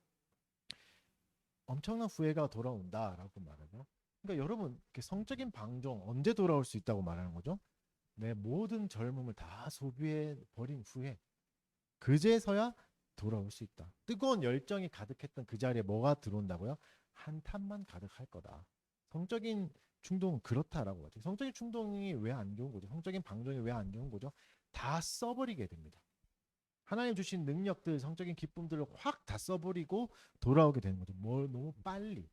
엄청난 후회가 돌아온다라고 말하죠. 그러니까 여러분 성적인 방종 언제 돌아올 수 있다고 말하는 거죠? 내 모든 젊음을 다 소비해 버린 후에 그제서야 돌아올 수 있다. 뜨거운 열정이 가득했던 그 자리에 뭐가 들어온다고요? 한탄만 가득할 거다. 성적인 충동은 그렇다라고 하죠. 성적인 충동이 왜 안 좋은 거죠? 성적인 방종이 왜 안 좋은 거죠? 다 써버리게 됩니다. 하나님 주신 능력들, 성적인 기쁨들을 확 다 써버리고 돌아오게 되는 거죠. 뭘 너무 빨리,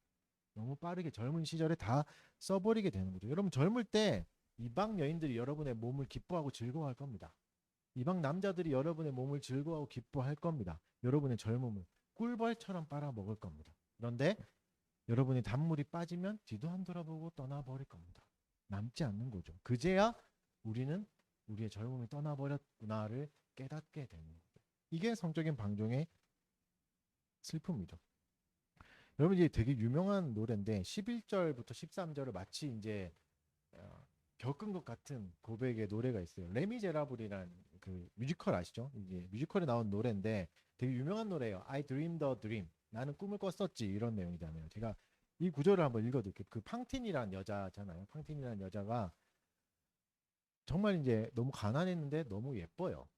너무 빠르게 젊은 시절에 다 써버리게 되는 거죠. 여러분 젊을 때 이방 여인들이 여러분의 몸을 기뻐하고 즐거워할 겁니다. 이방 남자들이 여러분의 몸을 즐거워하고 기뻐할 겁니다. 여러분의 젊음을 꿀벌처럼 빨아먹을 겁니다. 그런데 여러분이 단물이 빠지면 뒤도 안 돌아보고 떠나버릴 겁니다. 남지 않는 거죠. 그제야 우리는 우리의 젊음이 떠나버렸구나를 깨닫게 되는 거죠. 이게 성적인 방종의 슬픔이죠. 여러분 이제 되게 유명한 노래인데 11절부터 13절을 마치 이제 겪은 것 같은 고백의 노래가 있어요. 레미제라블이라는 그 뮤지컬 아시죠? 이제 뮤지컬에 나온 노래인데 되게 유명한 노래예요. I dreamed a dream. 나는 꿈을 꿨었지 이런 내용이잖아요. 제가 이 구절을 한번 읽어드릴게요. 그 팡틴이라는 여자잖아요. 팡틴이라는 여자가 정말 이제 너무 가난했는데 너무 예뻐요.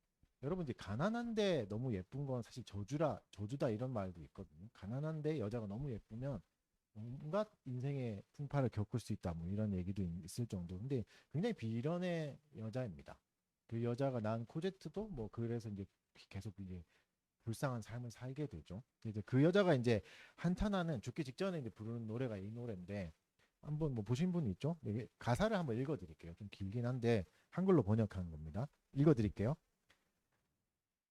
여러분 이제 가난한데 너무 예쁜 건 사실 저주다 이런 말도 있거든요. 가난한데 여자가 너무 예쁘면 온갖 인생의 풍파를 겪을 수 있다 뭐 이런 얘기도 있을 정도. 근데 굉장히 비련의 여자입니다. 그 여자가 낳은 코제트도 뭐 그래서 이제 계속 이제 불쌍한 삶을 살게 되죠. 이제 그 여자가 이제 한탄하는 죽기 직전에 이제 부르는 노래가 이 노래인데 한번 뭐 보신 분 있죠? 가사를 한번 읽어드릴게요. 좀 길긴 한데 한글로 번역한 겁니다. 읽어드릴게요.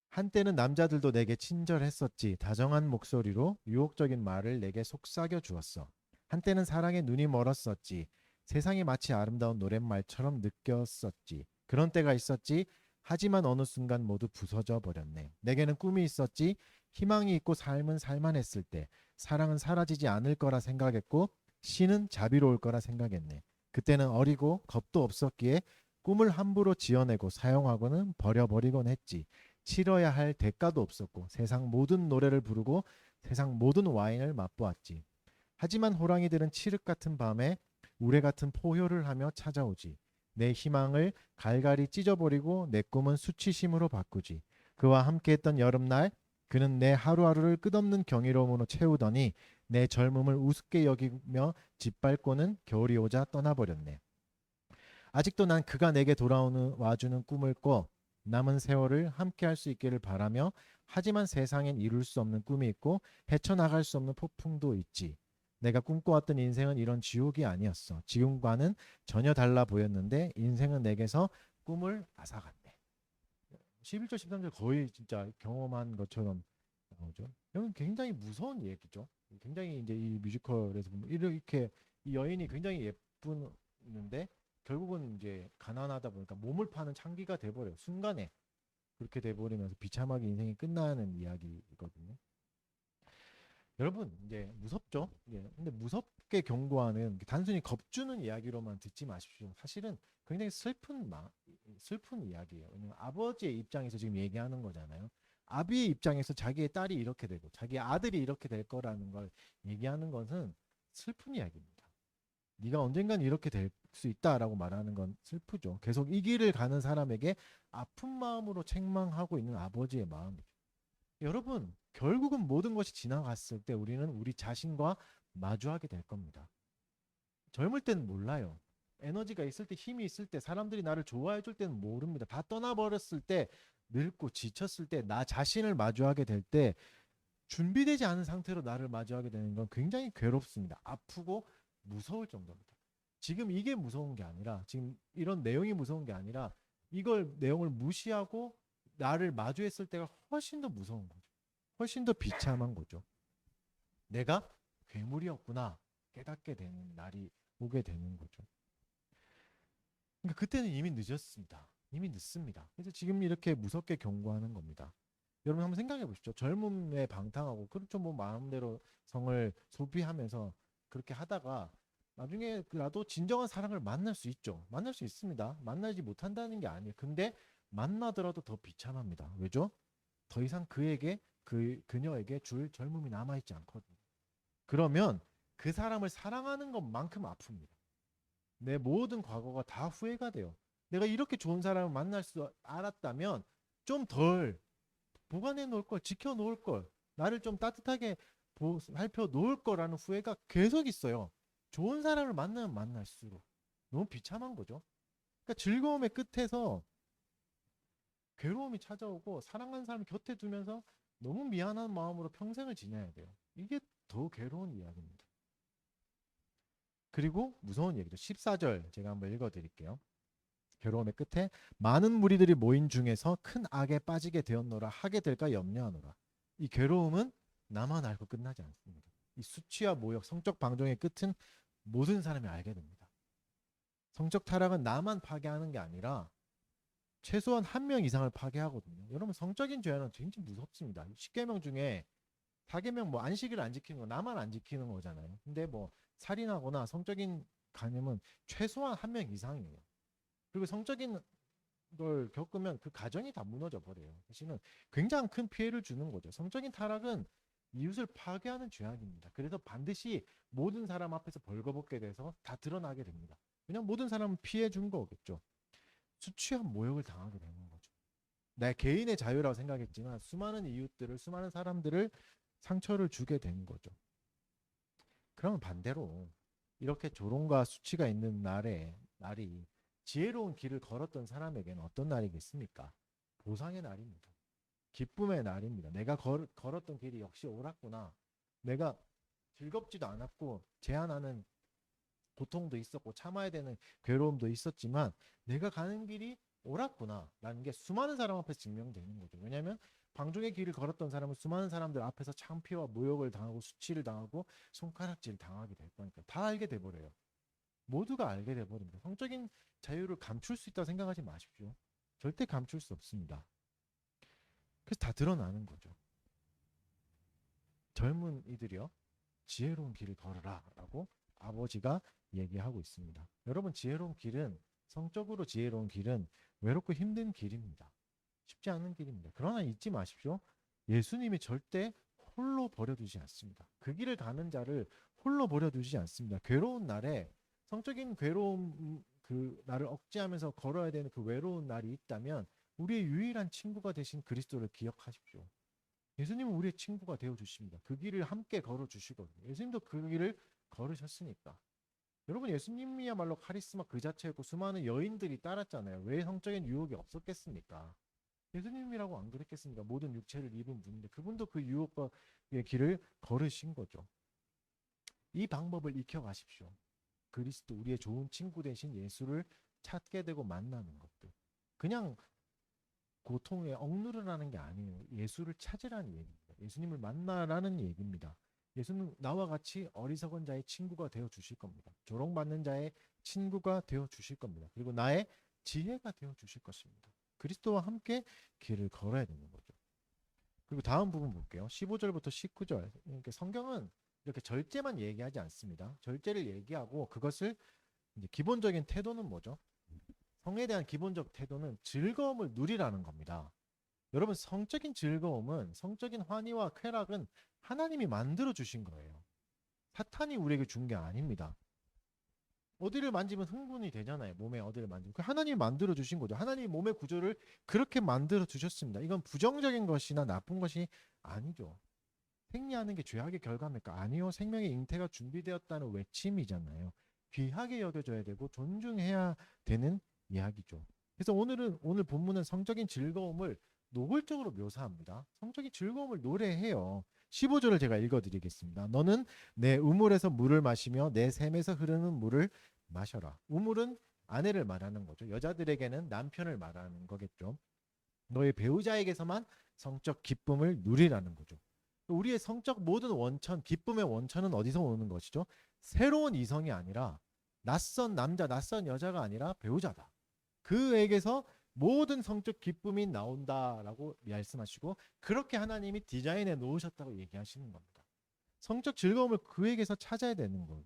한때는 남자들도 내게 친절했었지. 다정한 목소리로 유혹적인 말을 내게 속삭여 주었어. 한때는 사랑에 눈이 멀었었지. 세상이 마치 아름다운 노랫말처럼 느꼈었지. 그런 때가 있었지. 하지만 어느 순간 모두 부서져 버렸네. 내게는 꿈이 있었지. 희망이 있고 삶은 살만했을 때 사랑은 사라지지 않을 거라 생각했고 신은 자비로울 거라 생각했네. 그때는 어리고 겁도 없었기에 꿈을 함부로 지어내고 사용하고는 버려버리곤 했지. 치러야 할 대가도 없었고 세상 모든 노래를 부르고 세상 모든 와인을 맛보았지. 하지만 호랑이들은 칠흑 같은 밤에 우레 같은 포효를 하며 찾아오지. 내 희망을 갈갈이 찢어버리고 내 꿈은 수치심으로 바꾸지. 그와 함께했던 여름날 그는 내 하루하루를 끝없는 경이로움으로 채우더니 내 젊음을 우습게 여기며 짓밟고는 겨울이 오자 떠나버렸네. 아직도 난 그가 내게 돌아오는 와주는 꿈을 꿔 남은 세월을 함께할 수 있기를 바라며 하지만 세상엔 이룰 수 없는 꿈이 있고 헤쳐나갈 수 없는 폭풍도 있지. 내가 꿈꿔왔던 인생은 이런 지옥이 아니었어. 지금과는 전혀 달라 보였는데 인생은 내게서 꿈을 앗아갔네. 11절 13절 거의 진짜 경험한 것처럼 나오죠. 이건 굉장히 무서운 얘기죠. 굉장히 이제 이 뮤지컬에서 보면 이렇게 이 여인이 굉장히 예쁘는데 결국은 이제 가난하다 보니까 몸을 파는 창기가 돼버려요. 순간에 그렇게 돼버리면서 비참하게 인생이 끝나는 이야기거든요. 여러분 이제 무섭죠. 예. 근데 무섭게 경고하는 단순히 겁주는 이야기로만 듣지 마십시오. 사실은 굉장히 슬픈 이야기예요. 왜냐면 아버지의 입장에서 지금 얘기하는 거잖아요. 아비의 입장에서 자기의 딸이 이렇게 되고 자기 아들이 이렇게 될 거라는 걸 얘기하는 것은 슬픈 이야기입니다. 네가 언젠간 이렇게 될 수 있다라고 말하는 건 슬프죠. 계속 이 길을 가는 사람에게 아픈 마음으로 책망하고 있는 아버지의 마음이죠. 여러분, 결국은 모든 것이 지나갔을 때 우리는 우리 자신과 마주하게 될 겁니다. 젊을 때는 몰라요. 에너지가 있을 때, 힘이 있을 때, 사람들이 나를 좋아해 줄 때는 모릅니다. 다 떠나버렸을 때, 늙고 지쳤을 때, 나 자신을 마주하게 될 때, 준비되지 않은 상태로 나를 마주하게 되는 건 굉장히 괴롭습니다. 아프고 무서울 정도입니다. 지금 이게 무서운 게 아니라, 지금 이런 내용이 무서운 게 아니라, 이걸 내용을 무시하고 나를 마주했을 때가 훨씬 더 무서운 거죠. 훨씬 더 비참한 거죠. 내가 괴물이었구나 깨닫게 되는 날이 오게 되는 거죠. 그러니까 그때는 이미 늦었습니다. 이미 늦습니다. 그래서 지금 이렇게 무섭게 경고하는 겁니다. 여러분 한번 생각해 보십시오. 젊음에 방탕하고 그렇죠. 뭐 마음대로 성을 소비하면서 그렇게 하다가 나중에라도 진정한 사랑을 만날 수 있죠. 만날 수 있습니다. 만나지 못한다는 게 아니에요. 근데 만나더라도 더 비참합니다. 왜죠? 더 이상 그녀에게 줄 젊음이 남아있지 않거든요. 그러면 그 사람을 사랑하는 것만큼 아픕니다. 내 모든 과거가 다 후회가 돼요. 내가 이렇게 좋은 사람을 만날 수 알았다면 좀 덜 보관해 놓을 걸, 지켜 놓을 걸, 나를 좀 따뜻하게 살펴 놓을 거라는 후회가 계속 있어요. 좋은 사람을 만나면 만날수록 너무 비참한 거죠. 그러니까 즐거움의 끝에서 괴로움이 찾아오고 사랑하는 사람 곁에 두면서 너무 미안한 마음으로 평생을 지내야 돼요. 이게 더 괴로운 이야기입니다. 그리고 무서운 얘기죠. 14절 제가 한번 읽어드릴게요. 괴로움의 끝에 많은 무리들이 모인 중에서 큰 악에 빠지게 되었노라 하게 될까 염려하노라. 이 괴로움은 나만 알고 끝나지 않습니다. 이 수치와 모욕, 성적 방종의 끝은 모든 사람이 알게 됩니다. 성적 타락은 나만 파괴하는 게 아니라 최소한 한 명 이상을 파괴하거든요. 여러분 성적인 죄는 굉장히 무섭습니다. 10계명 중에 4계명 뭐 안식일을 안 지키는 거 나만 안 지키는 거잖아요. 근데 뭐 살인하거나 성적인 간음은 최소한 한 명 이상이에요. 그리고 성적인 걸 겪으면 그 가정이 다 무너져 버려요. 사실은 굉장히 큰 피해를 주는 거죠. 성적인 타락은 이웃을 파괴하는 죄악입니다. 그래서 반드시 모든 사람 앞에서 벌거벗게 돼서 다 드러나게 됩니다. 그냥 모든 사람은 피해 준 거겠죠. 수치와 모욕을 당하게 되는 거죠. 내 개인의 자유라고 생각했지만 수많은 이웃들을 수많은 사람들을 상처를 주게 된 거죠. 그러면 반대로 이렇게 조롱과 수치가 있는 날이 지혜로운 길을 걸었던 사람에게는 어떤 날이겠습니까? 보상의 날입니다. 기쁨의 날입니다. 내가 걸었던 길이 역시 옳았구나. 내가 즐겁지도 않았고 제한하는 고통도 있었고 참아야 되는 괴로움도 있었지만 내가 가는 길이 옳았구나 라는 게 수많은 사람 앞에서 증명되는 거죠. 왜냐하면 방종의 길을 걸었던 사람은 수많은 사람들 앞에서 창피와 모욕을 당하고 수치를 당하고 손가락질 당하게 될 거니까 다 알게 돼버려요. 모두가 알게 돼버립니다. 성적인 자유를 감출 수 있다고 생각하지 마십시오. 절대 감출 수 없습니다. 그래서 다 드러나는 거죠. 젊은 이들이요 지혜로운 길을 걸어라 라고 아버지가 얘기하고 있습니다. 여러분 지혜로운 길은 성적으로 지혜로운 길은 외롭고 힘든 길입니다. 쉽지 않은 길입니다. 그러나 잊지 마십시오. 예수님이 절대 홀로 버려두지 않습니다. 그 길을 가는 자를 홀로 버려두지 않습니다. 괴로운 날에 성적인 괴로움, 그 나를 억제하면서 걸어야 되는 그 외로운 날이 있다면 우리의 유일한 친구가 되신 그리스도를 기억하십시오. 예수님은 우리의 친구가 되어 주십니다. 그 길을 함께 걸어 주시거든요. 예수님도 그 길을 걸으셨으니까. 여러분, 예수님이야말로 카리스마 그 자체였고 수많은 여인들이 따랐잖아요. 왜 성적인 유혹이 없었겠습니까? 예수님이라고 안 그랬겠습니까? 모든 육체를 입은 분인데 그분도 그 유혹의 길을 걸으신 거죠. 이 방법을 익혀가십시오. 그리스도, 우리의 좋은 친구 되신 예수를 찾게 되고 만나는 것들. 그냥 고통에 억누르라는 게 아니에요. 예수를 찾으라는 얘기입니다. 예수님을 만나라는 얘기입니다. 예수는 나와 같이 어리석은 자의 친구가 되어 주실 겁니다. 조롱받는 자의 친구가 되어 주실 겁니다. 그리고 나의 지혜가 되어 주실 것입니다. 그리스도와 함께 길을 걸어야 되는 거죠. 그리고 다음 부분 볼게요. 15절부터 19절. 이렇게 성경은 이렇게 절제만 얘기하지 않습니다. 절제를 얘기하고 그것을 이제 기본적인 태도는 뭐죠? 성에 대한 기본적 태도는 즐거움을 누리라는 겁니다. 여러분, 성적인 즐거움은, 성적인 환희와 쾌락은 하나님이 만들어 주신 거예요. 사탄이 우리에게 준 게 아닙니다. 어디를 만지면 흥분이 되잖아요. 몸에 어디를 만지면. 하나님이 만들어 주신 거죠. 하나님이 몸의 구조를 그렇게 만들어 주셨습니다. 이건 부정적인 것이나 나쁜 것이 아니죠. 생리하는 게 죄악의 결과입니까? 아니요. 생명의 잉태가 준비되었다는 외침이잖아요. 귀하게 여겨져야 되고 존중해야 되는 이야기죠. 그래서 오늘 본문은 성적인 즐거움을 노골적으로 묘사합니다. 성적인 즐거움을 노래해요. 15절을 제가 읽어드리겠습니다. 너는 내 우물에서 물을 마시며 내 샘에서 흐르는 물을 마셔라. 우물은 아내를 말하는 거죠. 여자들에게는 남편을 말하는 거겠죠. 너의 배우자에게서만 성적 기쁨을 누리라는 거죠. 우리의 성적 모든 원천, 기쁨의 원천은 어디서 오는 것이죠? 새로운 이성이 아니라 낯선 남자, 낯선 여자가 아니라 배우자다. 그에게서 모든 성적 기쁨이 나온다라고 말씀하시고 그렇게 하나님이 디자인해 놓으셨다고 얘기하시는 겁니다. 성적 즐거움을 그에게서 찾아야 되는 거죠.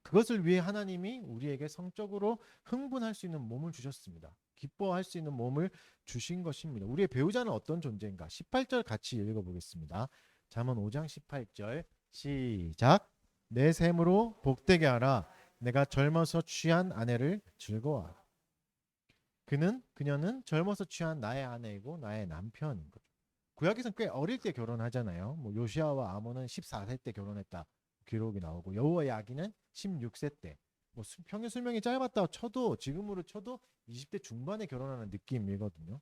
그것을 위해 하나님이 우리에게 성적으로 흥분할 수 있는 몸을 주셨습니다. 기뻐할 수 있는 몸을 주신 것입니다. 우리의 배우자는 어떤 존재인가? 18절 같이 읽어보겠습니다. 잠언 5장 18절 시작. 내 샘으로 복되게 하라. 내가 젊어서 취한 아내를 즐거워하라. 그녀는 젊어서 취한 나의 아내이고 나의 남편인 거죠. 구약에서는 꽤 어릴 때 결혼하잖아요. 뭐 요시아와 아몬은 14세 때 결혼했다 기록이 나오고 여호와 야기는 16세 때. 뭐 평균 수명이 짧았다 쳐도 지금으로 쳐도 20대 중반에 결혼하는 느낌이거든요.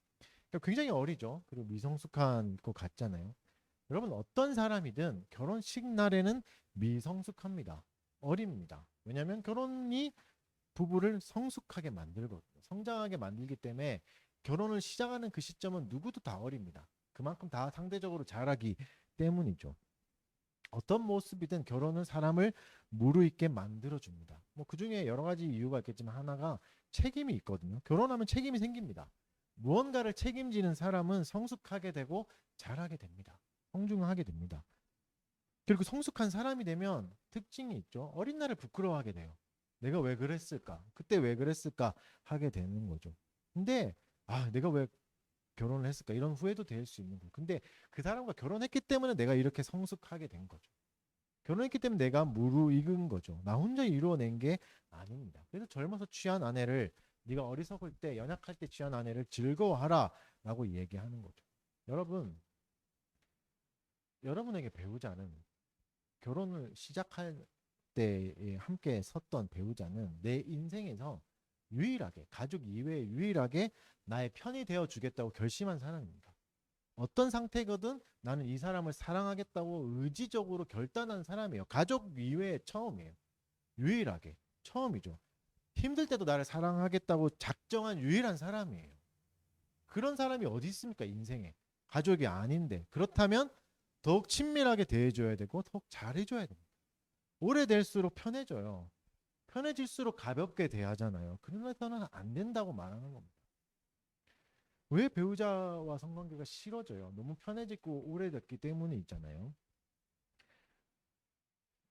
그러니까 굉장히 어리죠. 그리고 미성숙한 것 같잖아요. 여러분, 어떤 사람이든 결혼식 날에는 미성숙합니다. 어립니다. 왜냐하면 결혼이 부부를 성숙하게 만들거든요. 성장하게 만들기 때문에 결혼을 시작하는 그 시점은 누구도 다 어립니다. 그만큼 다 상대적으로 잘하기 때문이죠. 어떤 모습이든 결혼은 사람을 무르익게 만들어줍니다. 뭐 그중에 여러 가지 이유가 있겠지만 하나가 책임이 있거든요. 결혼하면 책임이 생깁니다. 무언가를 책임지는 사람은 성숙하게 되고 잘하게 됩니다. 성중하게 됩니다. 그리고 성숙한 사람이 되면 특징이 있죠. 어린 날을 부끄러워하게 돼요. 내가 왜 그랬을까? 그때 왜 그랬을까? 하게 되는 거죠. 근데 내가 왜 결혼을 했을까? 이런 후회도 될 수 있는 거예요. 근데 그 사람과 결혼했기 때문에 내가 이렇게 성숙하게 된 거죠. 결혼했기 때문에 내가 무르익은 거죠. 나 혼자 이루어낸 게 아닙니다. 그래서 젊어서 취한 아내를 네가 어리석을 때 연약할 때 취한 아내를 즐거워하라 라고 얘기하는 거죠. 여러분에게 배우자는 결혼을 시작할 때에 함께 섰던 배우자는 내 인생에서 유일하게 가족 이외에 유일하게 나의 편이 되어 주겠다고 결심한 사람입니다. 어떤 상태거든 나는 이 사람을 사랑하겠다고 의지적으로 결단한 사람이에요. 가족 이외에 처음이에요. 유일하게 처음이죠. 힘들 때도 나를 사랑하겠다고 작정한 유일한 사람이에요. 그런 사람이 어디 있습니까? 인생에. 가족이 아닌데. 그렇다면 더욱 친밀하게 대해줘야 되고 더욱 잘해줘야 됩니다. 오래될수록 편해져요. 편해질수록 가볍게 대하잖아요. 그러면서는 안 된다고 말하는 겁니다. 왜 배우자와 성관계가 싫어져요? 너무 편해지고 오래됐기 때문에 있잖아요.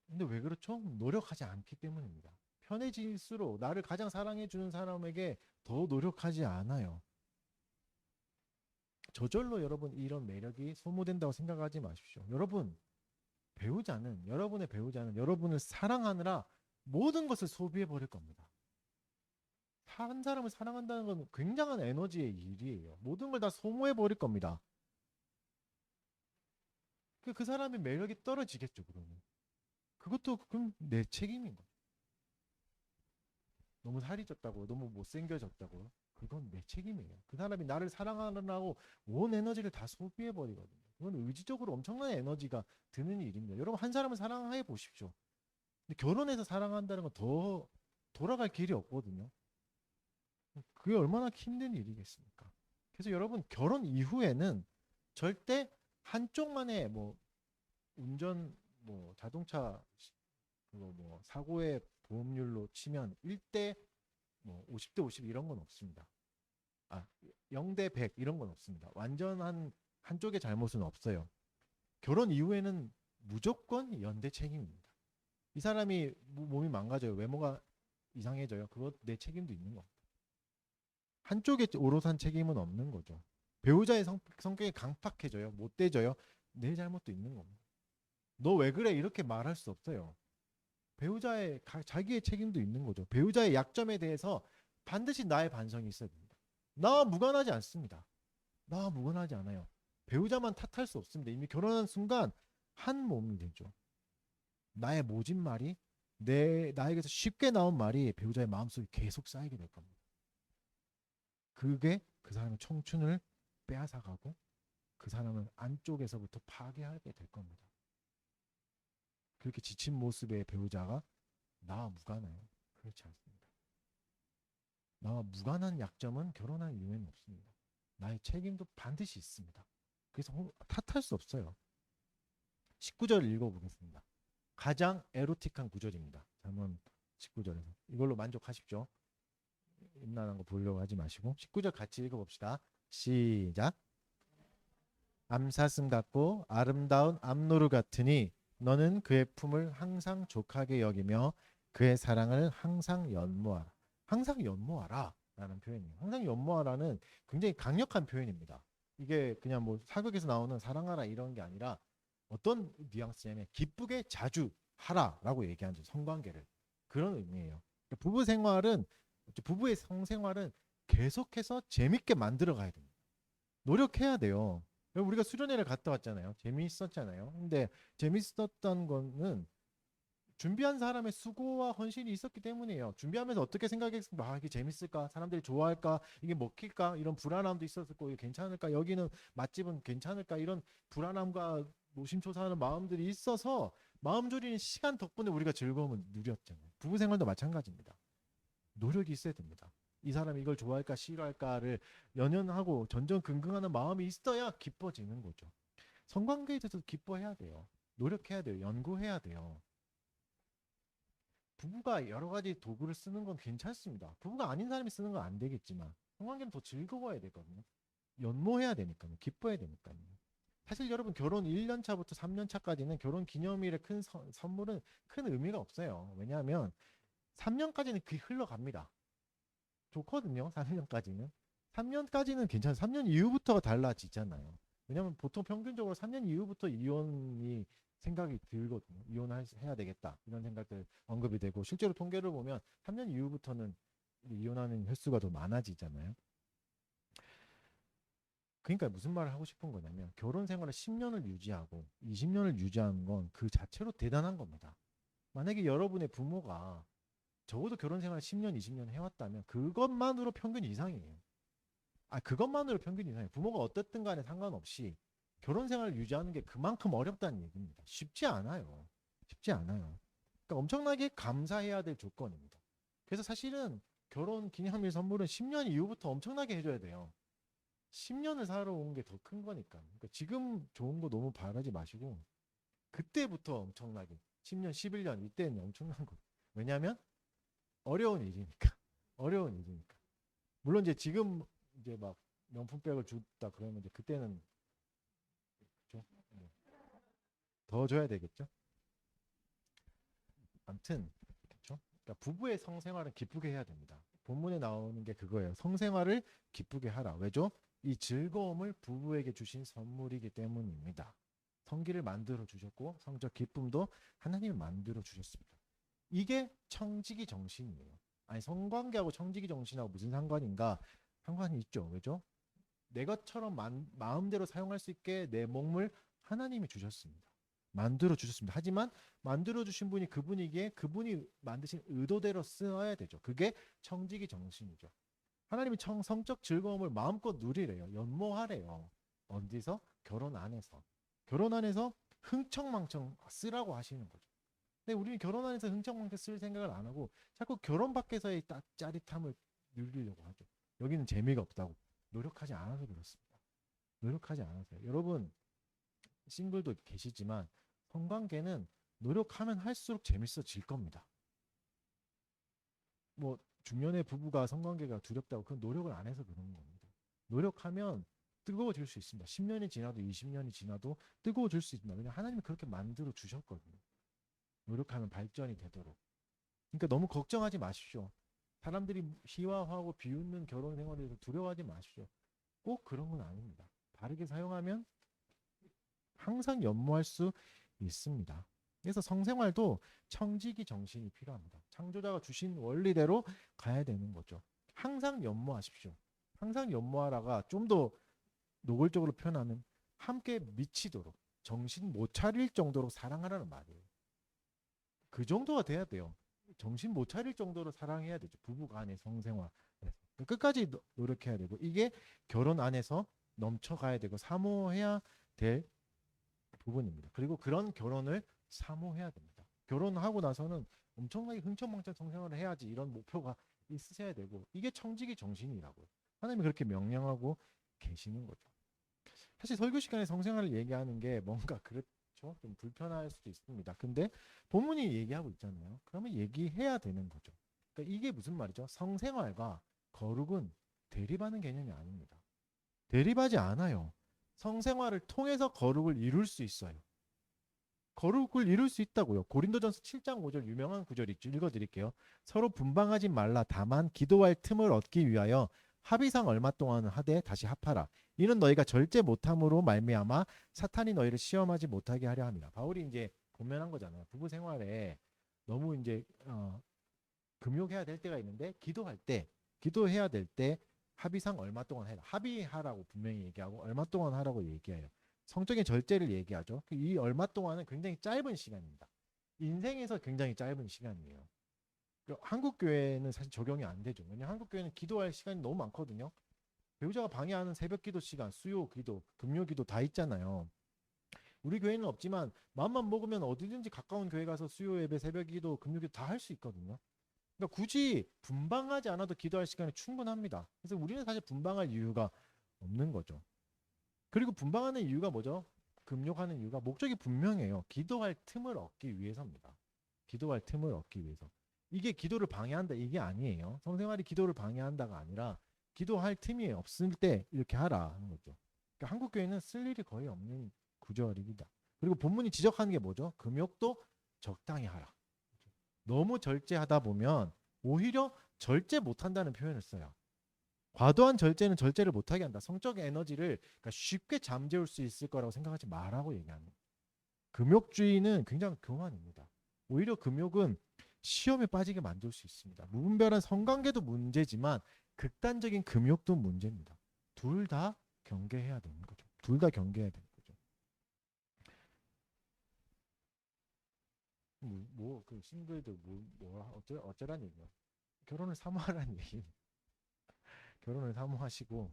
근데 왜 그렇죠? 노력하지 않기 때문입니다. 편해질수록 나를 가장 사랑해주는 사람에게 더 노력하지 않아요. 저절로 여러분 이런 매력이 소모된다고 생각하지 마십시오. 여러분의 배우자는 여러분을 사랑하느라 모든 것을 소비해 버릴 겁니다. 한 사람을 사랑한다는 건 굉장한 에너지의 일이에요. 모든 걸 다 소모해 버릴 겁니다. 그 사람의 매력이 떨어지겠죠, 그러면. 그것도 그럼 내 책임인 거예요. 너무 살이 쪘다고요? 너무 못생겨졌다고요? 그건 내 책임이에요. 그 사람이 나를 사랑하느라고 온 에너지를 다 소비해 버리거든요. 그건 의지적으로 엄청난 에너지가 드는 일입니다. 여러분 한 사람을 사랑해 보십시오. 근데 결혼해서 사랑한다는 건 더 돌아갈 길이 없거든요. 그게 얼마나 힘든 일이겠습니까? 그래서 여러분 결혼 이후에는 절대 한쪽만의 뭐 운전 뭐 자동차 그거 뭐 사고의 보험률로 치면 1대 뭐 50대 50 이런 건 없습니다. 아, 0대 100 이런 건 없습니다. 완전한 한쪽의 잘못은 없어요. 결혼 이후에는 무조건 연대 책임입니다. 이 사람이 몸이 망가져요. 외모가 이상해져요. 그것 내 책임도 있는 거. 한쪽에 오롯한 책임은 없는 거죠. 배우자의 성격이 강팍해져요. 못돼져요. 내 잘못도 있는 겁니다. 너 왜 그래? 이렇게 말할 수 없어요. 배우자의 자기의 책임도 있는 거죠. 배우자의 약점에 대해서 반드시 나의 반성이 있어야 됩니다. 나와 무관하지 않습니다. 나와 무관하지 않아요. 배우자만 탓할 수 없습니다. 이미 결혼한 순간 한 몸이 되죠. 나의 모진 말이 나에게서 쉽게 나온 말이 배우자의 마음속에 계속 쌓이게 될 겁니다. 그게 그 사람의 청춘을 빼앗아가고 그 사람을 안쪽에서부터 파괴하게 될 겁니다. 그렇게 지친 모습의 배우자가 나와 무관해요. 그렇지 않습니다. 나와 무관한 약점은 결혼한 이유에는 없습니다. 나의 책임도 반드시 있습니다. 그래서 탓할 수 없어요. 19절 읽어보겠습니다. 가장 에로틱한 구절입니다. 잠언 19절에서. 이걸로 만족하십시오. 음란한 거 보려고 하지 마시고 19절 같이 읽어봅시다. 시작. 암사슴 같고 아름다운 암노루 같으니 너는 그의 품을 항상 족하게 여기며 그의 사랑을 항상 연모하라. 항상 연모하라 라는 표현이에요. 항상 연모하라는 굉장히 강력한 표현입니다. 이게 그냥 뭐 사극에서 나오는 사랑하라 이런 게 아니라 어떤 뉘앙스냐면 기쁘게 자주 하라라고 얘기하죠. 성관계를. 그런 의미예요. 부부 생활은 부부의 성생활은 계속해서 재밌게 만들어 가야 됩니다. 노력해야 돼요. 우리가 수련회를 갔다 왔잖아요. 재미있었잖아요. 근데 재밌었던 거는 준비한 사람의 수고와 헌신이 있었기 때문이에요. 준비하면서 어떻게 생각했을까? 아, 이게 재밌을까? 사람들이 좋아할까? 이게 먹힐까? 이런 불안함도 있었을 거고, 괜찮을까? 여기는 맛집은 괜찮을까? 이런 불안함과 노심초사하는 마음들이 있어서 마음 졸이는 시간 덕분에 우리가 즐거움을 누렸잖아요. 부부 생활도 마찬가지입니다. 노력이 있어야 됩니다. 이 사람이 이걸 좋아할까 싫어할까를 연연하고 전전긍긍하는 마음이 있어야 기뻐지는 거죠. 성관계에 대해서 기뻐해야 돼요. 노력해야 돼요. 연구해야 돼요. 부부가 여러 가지 도구를 쓰는 건 괜찮습니다. 부부가 아닌 사람이 쓰는 건 안 되겠지만 성관계는 더 즐거워야 되거든요. 연모해야 되니까요. 기뻐해야 되니까요. 사실 여러분 결혼 1년 차부터 3년 차까지는 결혼 기념일의 큰 선물은 큰 의미가 없어요. 왜냐하면 3년까지는 그게 흘러갑니다. 좋거든요. 3년까지는. 3년까지는 괜찮아요. 3년 이후부터가 달라지잖아요. 왜냐하면 보통 평균적으로 3년 이후부터 이혼이 생각이 들거든요. 이혼해야 되겠다. 이런 생각들 언급이 되고 실제로 통계를 보면 3년 이후부터는 이혼하는 횟수가 더 많아지잖아요. 그러니까 무슨 말을 하고 싶은 거냐면 결혼 생활을 10년을 유지하고 20년을 유지하는 건 그 자체로 대단한 겁니다. 만약에 여러분의 부모가 적어도 결혼 생활 10년, 20년 해왔다면 그것만으로 평균 이상이에요. 그것만으로 평균 이상이에요. 부모가 어떻든 간에 상관없이 결혼 생활을 유지하는 게 그만큼 어렵다는 얘기입니다. 쉽지 않아요. 쉽지 않아요. 그러니까 엄청나게 감사해야 될 조건입니다. 그래서 사실은 결혼 기념일 선물은 10년 이후부터 엄청나게 해줘야 돼요. 10년을 살아온 게 더 큰 거니까. 그러니까 지금 좋은 거 너무 바라지 마시고 그때부터 엄청나게 10년, 11년 이때는 엄청난 거. 왜냐하면 어려운 일이니까. 어려운 일이니까. 물론 이제 지금 이제 막 명품백을 줬다 그러면 이제 그때는 그렇죠? 더 줘야 되겠죠. 아무튼 그렇죠. 그러니까 부부의 성생활은 기쁘게 해야 됩니다. 본문에 나오는 게 그거예요. 성생활을 기쁘게 하라. 왜죠? 이 즐거움을 부부에게 주신 선물이기 때문입니다. 성기를 만들어 주셨고 성적 기쁨도 하나님이 만들어 주셨습니다. 이게 청지기 정신이에요. 아니 성관계하고 청지기 정신하고 무슨 상관인가? 상관이 있죠. 왜죠? 내 것처럼 마음대로 사용할 수 있게 내 몸을 하나님이 주셨습니다. 만들어 주셨습니다. 하지만 만들어 주신 분이 그분이기에 그분이 만드신 의도대로 써야 되죠. 그게 청지기 정신이죠. 하나님이 성적 즐거움을 마음껏 누리래요. 연모하래요. 어디서? 결혼 안에서. 결혼 안에서 흥청망청 쓰라고 하시는 거죠. 근데 우리는 결혼 안에서 흥청망청 쓸 생각을 안 하고 자꾸 결혼 밖에서의 짜릿함을 누리려고 하죠. 여기는 재미가 없다고. 노력하지 않아서 그렇습니다. 노력하지 않아서요. 여러분 싱글도 계시지만 성관계는 노력하면 할수록 재밌어질 겁니다. 뭐 중년의 부부가 성관계가 두렵다고 그건 노력을 안 해서 그런 겁니다. 노력하면 뜨거워질 수 있습니다. 10년이 지나도 20년이 지나도 뜨거워질 수 있습니다. 왜냐하면 하나님이 그렇게 만들어 주셨거든요. 노력하면 발전이 되도록. 그러니까 너무 걱정하지 마십시오. 사람들이 희화화하고 비웃는 결혼 생활에 대해서 두려워하지 마십시오. 꼭 그런 건 아닙니다. 바르게 사용하면 항상 연모할 수 있습니다. 그래서 성생활도 청지기 정신이 필요합니다. 창조자가 주신 원리대로 가야 되는 거죠. 항상 연모하십시오. 항상 연모하라가 좀 더 노골적으로 표현하면 함께 미치도록 정신 못 차릴 정도로 사랑하라는 말이에요. 그 정도가 돼야 돼요. 정신 못 차릴 정도로 사랑해야 되죠. 부부 간의 성생활. 끝까지 노력해야 되고 이게 결혼 안에서 넘쳐가야 되고 사모해야 될 부분입니다. 그리고 그런 결혼을 사모해야 됩니다. 결혼하고 나서는 엄청나게 흥청망청 성생활을 해야지 이런 목표가 있으셔야 되고 이게 청지기 정신이라고요. 하나님이 그렇게 명령하고 계시는 거죠. 사실 설교 시간에 성생활을 얘기하는 게 뭔가 그렇죠. 좀 불편할 수도 있습니다. 근데 본문이 얘기하고 있잖아요. 그러면 얘기해야 되는 거죠. 그러니까 이게 무슨 말이죠? 성생활과 거룩은 대립하는 개념이 아닙니다. 대립하지 않아요. 성생활을 통해서 거룩을 이룰 수 있어요. 거룩을 이룰 수 있다고요. 고린도전서 7장 5절 유명한 구절이 있죠. 읽어드릴게요. 서로 분방하지 말라. 다만 기도할 틈을 얻기 위하여 합의상 얼마 동안은 하되 다시 합하라. 이는 너희가 절제 못함으로 말미암아 사탄이 너희를 시험하지 못하게 하려 함이라. 바울이 이제 고면한 거잖아요. 부부 생활에 너무 이제 금욕해야 될 때가 있는데 기도할 때 기도해야 될 때 합의상 얼마 동안 해라. 합의하라고 분명히 얘기하고 얼마 동안 하라고 얘기해요. 성적인 절제를 얘기하죠. 이 얼마 동안은 굉장히 짧은 시간입니다. 인생에서 굉장히 짧은 시간이에요. 한국 교회는 사실 적용이 안 되죠. 왜냐하면 한국 교회는 기도할 시간이 너무 많거든요. 배우자가 방해하는 새벽 기도 시간, 수요 기도, 금요 기도 다 있잖아요. 우리 교회는 없지만 마음만 먹으면 어디든지 가까운 교회 가서 수요 예배, 새벽 기도, 금요 기도 다 할 수 있거든요. 그러니까 굳이 분방하지 않아도 기도할 시간이 충분합니다. 그래서 우리는 사실 분방할 이유가 없는 거죠. 그리고 분방하는 이유가 뭐죠? 금욕하는 이유가 목적이 분명해요. 기도할 틈을 얻기 위해서입니다. 기도할 틈을 얻기 위해서. 이게 기도를 방해한다 이게 아니에요. 성생활이 기도를 방해한다가 아니라 기도할 틈이 없을 때 이렇게 하라 하는 거죠. 그러니까 한국 교회는 쓸 일이 거의 없는 구절입니다. 그리고 본문이 지적하는 게 뭐죠? 금욕도 적당히 하라. 너무 절제하다 보면 오히려 절제 못한다는 표현을 써요. 과도한 절제는 절제를 못하게 한다. 성적 에너지를 그러니까 쉽게 잠재울 수 있을 거라고 생각하지 말라고 얘기합니다. 금욕주의는 굉장히 교만입니다. 오히려 금욕은 시험에 빠지게 만들 수 있습니다. 무분별한 성관계도 문제지만 극단적인 금욕도 문제입니다. 둘 다 경계해야 되는 거죠. 둘 다 경계해야 되는 거죠. 그 싱글들 어쩌란 얘기야? 결혼을 사모하라는 얘기. 결혼을 사모하시고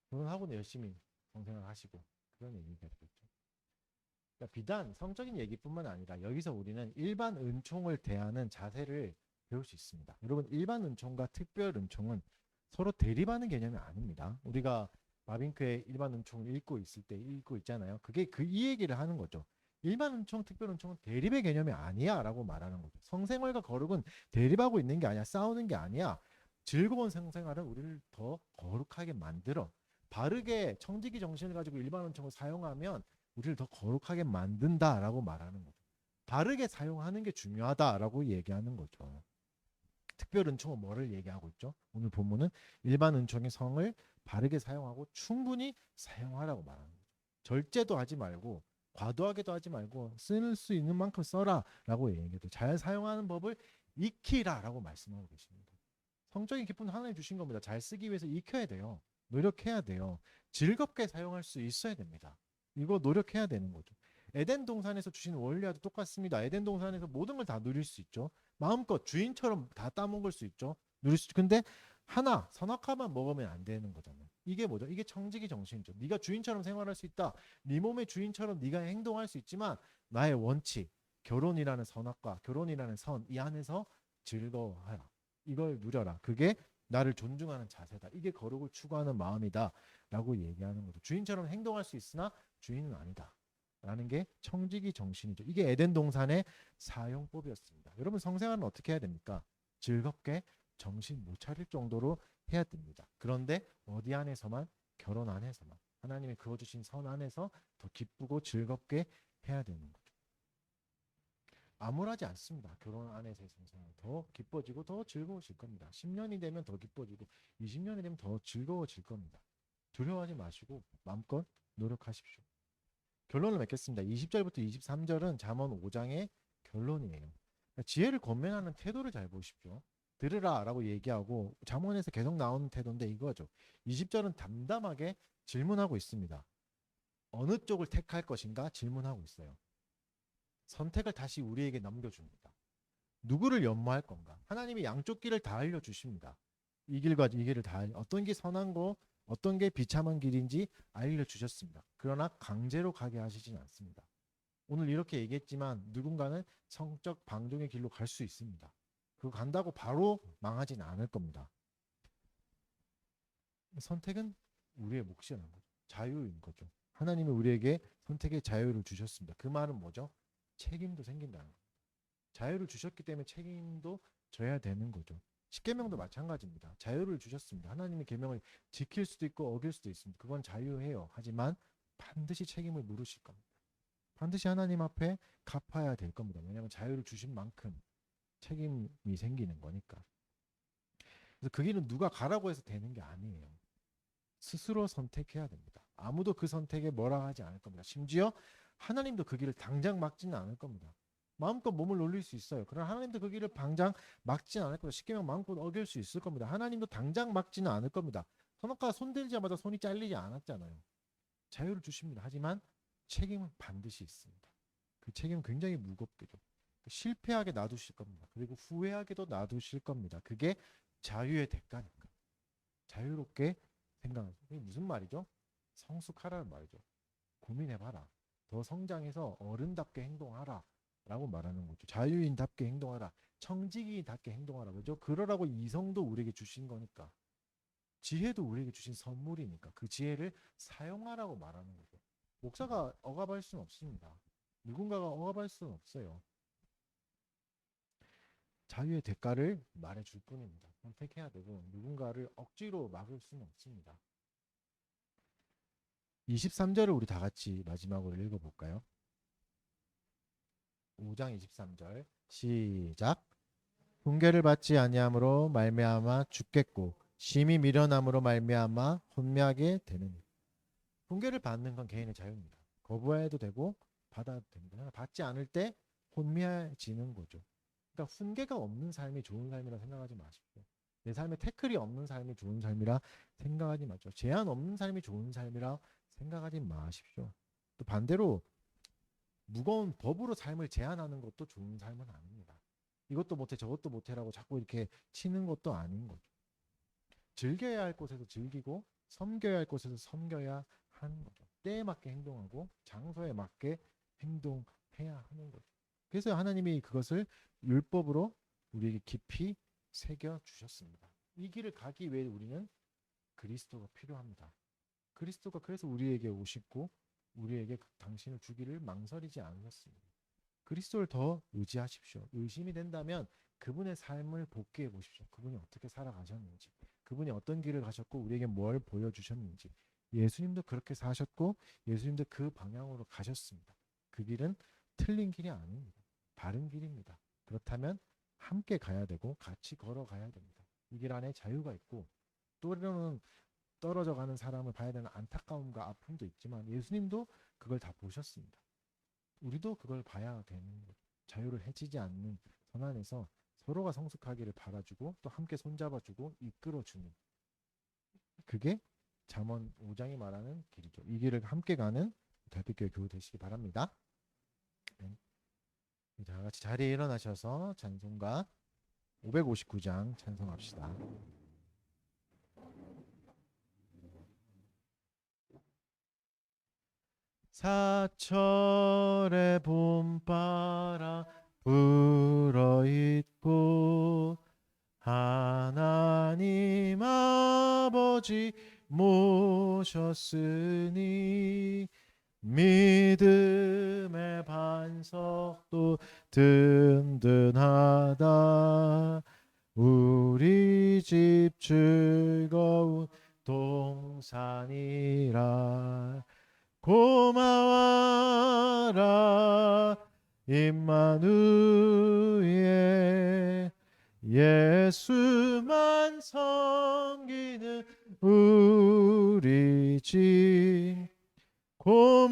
결혼하고는 열심히 성생활 하시고 그런 얘기가 되겠죠. 그러니까 비단 성적인 얘기뿐만 아니라 여기서 우리는 일반 은총을 대하는 자세를 배울 수 있습니다. 여러분 일반 은총과 특별 은총은 서로 대립하는 개념이 아닙니다. 우리가 마빈크의 일반 은총을 읽고 있을 때 읽고 있잖아요. 그게 이 얘기를 하는 거죠. 일반 은총, 특별 은총은 대립의 개념이 아니야 라고 말하는 거죠. 성생활과 거룩은 대립하고 있는 게 아니야. 싸우는 게 아니야. 즐거운 성생활은 우리를 더 거룩하게 만들어. 바르게 청지기 정신을 가지고 일반 은총을 사용하면 우리를 더 거룩하게 만든다라고 말하는 거죠. 바르게 사용하는 게 중요하다라고 얘기하는 거죠. 특별 은총은 뭐를 얘기하고 있죠? 오늘 본문은 일반 은총의 성을 바르게 사용하고 충분히 사용하라고 말하는 거죠. 절제도 하지 말고 과도하게도 하지 말고 쓸 수 있는 만큼 써라라고 얘기해도 잘 사용하는 법을 익히라라고 말씀하고 계십니다. 성적인 기쁨 하나님 주신 겁니다. 잘 쓰기 위해서 익혀야 돼요. 노력해야 돼요. 즐겁게 사용할 수 있어야 됩니다. 이거 노력해야 되는 거죠. 에덴 동산에서 주신 원리와도 똑같습니다. 에덴 동산에서 모든 걸 다 누릴 수 있죠. 마음껏 주인처럼 다 따먹을 수 있죠. 누릴 수 있죠. 근데 하나 선악과만 먹으면 안 되는 거잖아요. 이게 뭐죠? 이게 청지기 정신이죠. 네가 주인처럼 생활할 수 있다. 네 몸의 주인처럼 네가 행동할 수 있지만 나의 원칙, 결혼이라는 선악과, 결혼이라는 선 이 안에서 즐거워하라. 이걸 누려라. 그게 나를 존중하는 자세다. 이게 거룩을 추구하는 마음이다. 라고 얘기하는 거죠. 주인처럼 행동할 수 있으나 주인은 아니다. 라는 게 청지기 정신이죠. 이게 에덴 동산의 사용법이었습니다. 여러분 성생활은 어떻게 해야 됩니까? 즐겁게 정신 못 차릴 정도로 해야 됩니다. 그런데 어디 안에서만? 결혼 안에서만. 하나님이 그어주신 선 안에서 더 기쁘고 즐겁게 해야 되는 거죠. 암울하지 않습니다. 결혼 안에서의 성생활 더 기뻐지고 더 즐거워질 겁니다. 10년이 되면 더 기뻐지고 20년이 되면 더 즐거워질 겁니다. 두려워하지 마시고 마음껏 노력하십시오. 결론을 맺겠습니다. 20절부터 23절은 잠언 5장의 결론이에요. 지혜를 권면하는 태도를 잘 보십시오. 들으라 라고 얘기하고 잠언에서 계속 나오는 태도인데 이거죠. 20절은 담담하게 질문하고 있습니다. 어느 쪽을 택할 것인가 질문하고 있어요. 선택을 다시 우리에게 넘겨줍니다. 누구를 연모할 건가? 하나님이 양쪽 길을 다 알려주십니다. 이 길과 이 길을 다 어떤 게 선한 거 어떤 게 비참한 길인지 알려주셨습니다. 그러나 강제로 가게 하시진 않습니다. 오늘 이렇게 얘기했지만 누군가는 성적 방종의 길로 갈 수 있습니다. 그거 간다고 바로 망하진 않을 겁니다. 선택은 우리의 몫이라는 거죠. 자유인 거죠. 하나님이 우리에게 선택의 자유를 주셨습니다. 그 말은 뭐죠? 책임도 생긴다는 겁니다. 자유를 주셨기 때문에 책임도 져야 되는 거죠. 십계명도 마찬가지입니다. 자유를 주셨습니다. 하나님의 계명을 지킬 수도 있고 어길 수도 있습니다. 그건 자유해요. 하지만 반드시 책임을 물으실 겁니다. 반드시 하나님 앞에 갚아야 될 겁니다. 왜냐하면 자유를 주신 만큼 책임이 생기는 거니까. 그래서 그 길은 누가 가라고 해서 되는 게 아니에요. 스스로 선택해야 됩니다. 아무도 그 선택에 뭐라 하지 않을 겁니다. 심지어 하나님도 그 길을 당장 막지는 않을 겁니다. 마음껏 몸을 놀릴 수 있어요. 그러나 하나님도 그 길을 당장 막지는 않을 겁니다. 십계명 마음껏 어길 수 있을 겁니다. 하나님도 당장 막지는 않을 겁니다. 선악과 손들자마자 손이 잘리지 않았잖아요. 자유를 주십니다. 하지만 책임은 반드시 있습니다. 그 책임은 굉장히 무겁게도 실패하게 놔두실 겁니다. 그리고 후회하게도 놔두실 겁니다. 그게 자유의 대가니까. 자유롭게 생각하세요. 이게 무슨 말이죠? 성숙하라는 말이죠. 고민해봐라. 더 성장해서 어른답게 행동하라. 라고 말하는 거죠. 자유인답게 행동하라. 청지기인답게 행동하라. 그죠? 그러라고 이성도 우리에게 주신 거니까. 지혜도 우리에게 주신 선물이니까 그 지혜를 사용하라고 말하는 거죠. 목사가 억압할 수는 없습니다. 누군가가 억압할 수는 없어요. 자유의 대가를 말해줄 뿐입니다. 선택해야 되고 누군가를 억지로 막을 수는 없습니다. 23절을 우리 다 같이 마지막으로 읽어볼까요? 5장 23절 시작. 훈계를 받지 아니함으로 말미암아 죽겠고 심히 미련함으로 말미암아 혼미하게 되느니. 훈계를 받는 건 개인의 자유입니다. 거부해도 되고 받아도 됩니다. 받지 않을 때 혼미해지는 거죠. 그러니까 훈계가 없는 삶이 좋은 삶이라 생각하지 마십시오. 내 삶에 태클이 없는 삶이 좋은 삶이라 생각하지 마십시오. 제한 없는 삶이 좋은 삶이라 생각하지 마십시오. 또 반대로 무거운 법으로 삶을 제한하는 것도 좋은 삶은 아닙니다. 이것도 못해 저것도 못해라고 자꾸 이렇게 치는 것도 아닌 거죠. 즐겨야 할 곳에서 즐기고 섬겨야 할 곳에서 섬겨야 하는 거죠. 때에 맞게 행동하고 장소에 맞게 행동해야 하는 거죠. 그래서 하나님이 그것을 율법으로 우리에게 깊이 새겨 주셨습니다. 이 길을 가기 위해 우리는 그리스도가 필요합니다. 그리스도가 그래서 우리에게 오시고 우리에게 당신을 주기를 망설이지 않으셨습니다. 그리스도를 더 의지하십시오. 의심이 된다면 그분의 삶을 복귀해 보십시오. 그분이 어떻게 살아가셨는지, 그분이 어떤 길을 가셨고 우리에게 뭘 보여주셨는지. 예수님도 그렇게 사셨고 예수님도 그 방향으로 가셨습니다. 그 길은 틀린 길이 아닙니다. 바른 길입니다. 그렇다면 함께 가야 되고 같이 걸어가야 됩니다. 이 길 안에 자유가 있고 또는 떨어져 가는 사람을 봐야 되는 안타까움과 아픔도 있지만 예수님도 그걸 다 보셨습니다. 우리도 그걸 봐야 되는 것. 자유를 해치지 않는 선 안에서 서로가 성숙하기를 바라주고 또 함께 손잡아주고 이끌어주는, 그게 잠언 5장이 말하는 길이죠. 이 길을 함께 가는 달빛교회 교우 되시기 바랍니다. 네. 다 같이 자리에 일어나셔서 찬송가 559장 찬송합시다. 사철의 봄바람 불어있고 하나님 아버지 모셨으니 믿음의 반석도 든든하다. 우리 집 즐거운 동산이라. 고마워라 임마누엘, 예수만 섬기는 우리 집. 고마워라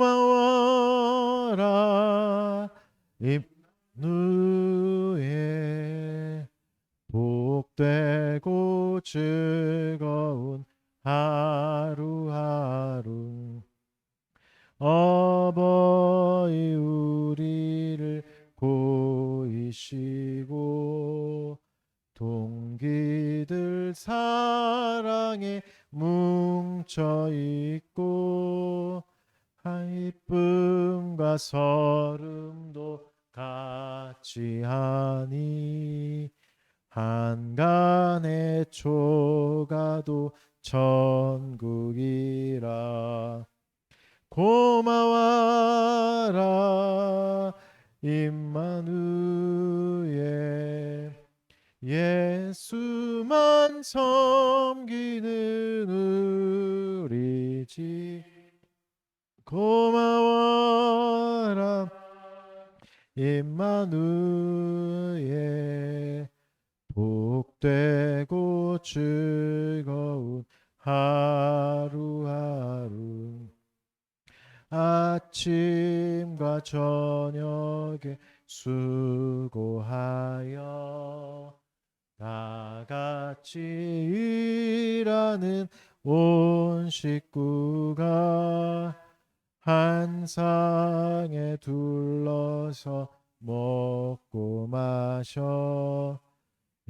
임마누엘, 복되고 즐거운 하루하루. 어버이 우리를 보이시고 동기들 사랑에 뭉쳐있고 기쁨과 서름도 같이 하니 한간의 초가도 천국이라. 고마워라 임마누엘, 예수만 섬기는 우리 집. 고마워라 임마누엘, 복되고 즐거운 하루하루. 아침과 저녁에 수고하여 다 같이 일하는 온 식구가 한 상에 둘러서 먹고 마셔.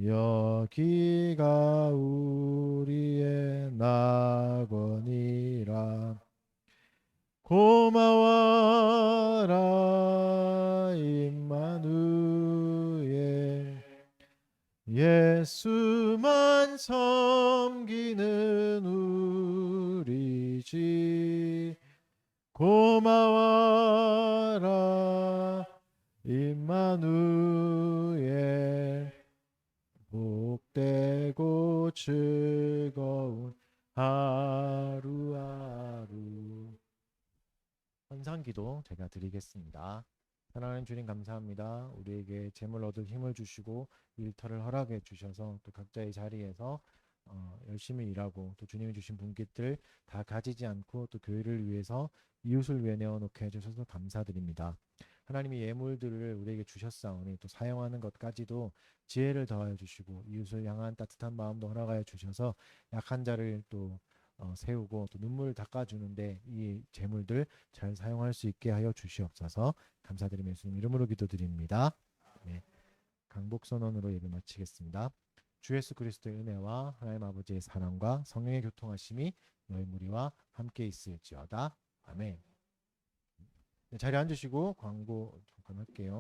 여기가 우리의 낙원이라. 고마워라 임마누엘, 예수만 섬기는 우리 집. 고마워라 임마누엘, 복되고 즐거운 하루하루. 헌상기도 제가 드리겠습니다. 사랑하는 주님 감사합니다. 우리에게 재물 얻을 힘을 주시고 일터를 허락해 주셔서 또 각자의 자리에서 열심히 일하고 또 주님이 주신 분깃들 다 가지지 않고 또 교회를 위해서 이웃을 위해 내어놓게 해주셔서 감사드립니다. 하나님이 예물들을 우리에게 주셨사오니 또 사용하는 것까지도 지혜를 더하여 주시고 이웃을 향한 따뜻한 마음도 허락하여 주셔서 약한 자를 또 세우고 또 눈물을 닦아주는데 이 재물들 잘 사용할 수 있게 하여 주시옵소서. 감사드리며 예수님 이름으로 기도드립니다. 네, 강복선언으로 예배 마치겠습니다. 주 예수 그리스도의 은혜와 하나님 아버지의 사랑과 성령의 교통하심이 너희 무리와 함께 있을지어다. 아멘. 네, 자리에 앉으시고 광고 잠깐 할게요.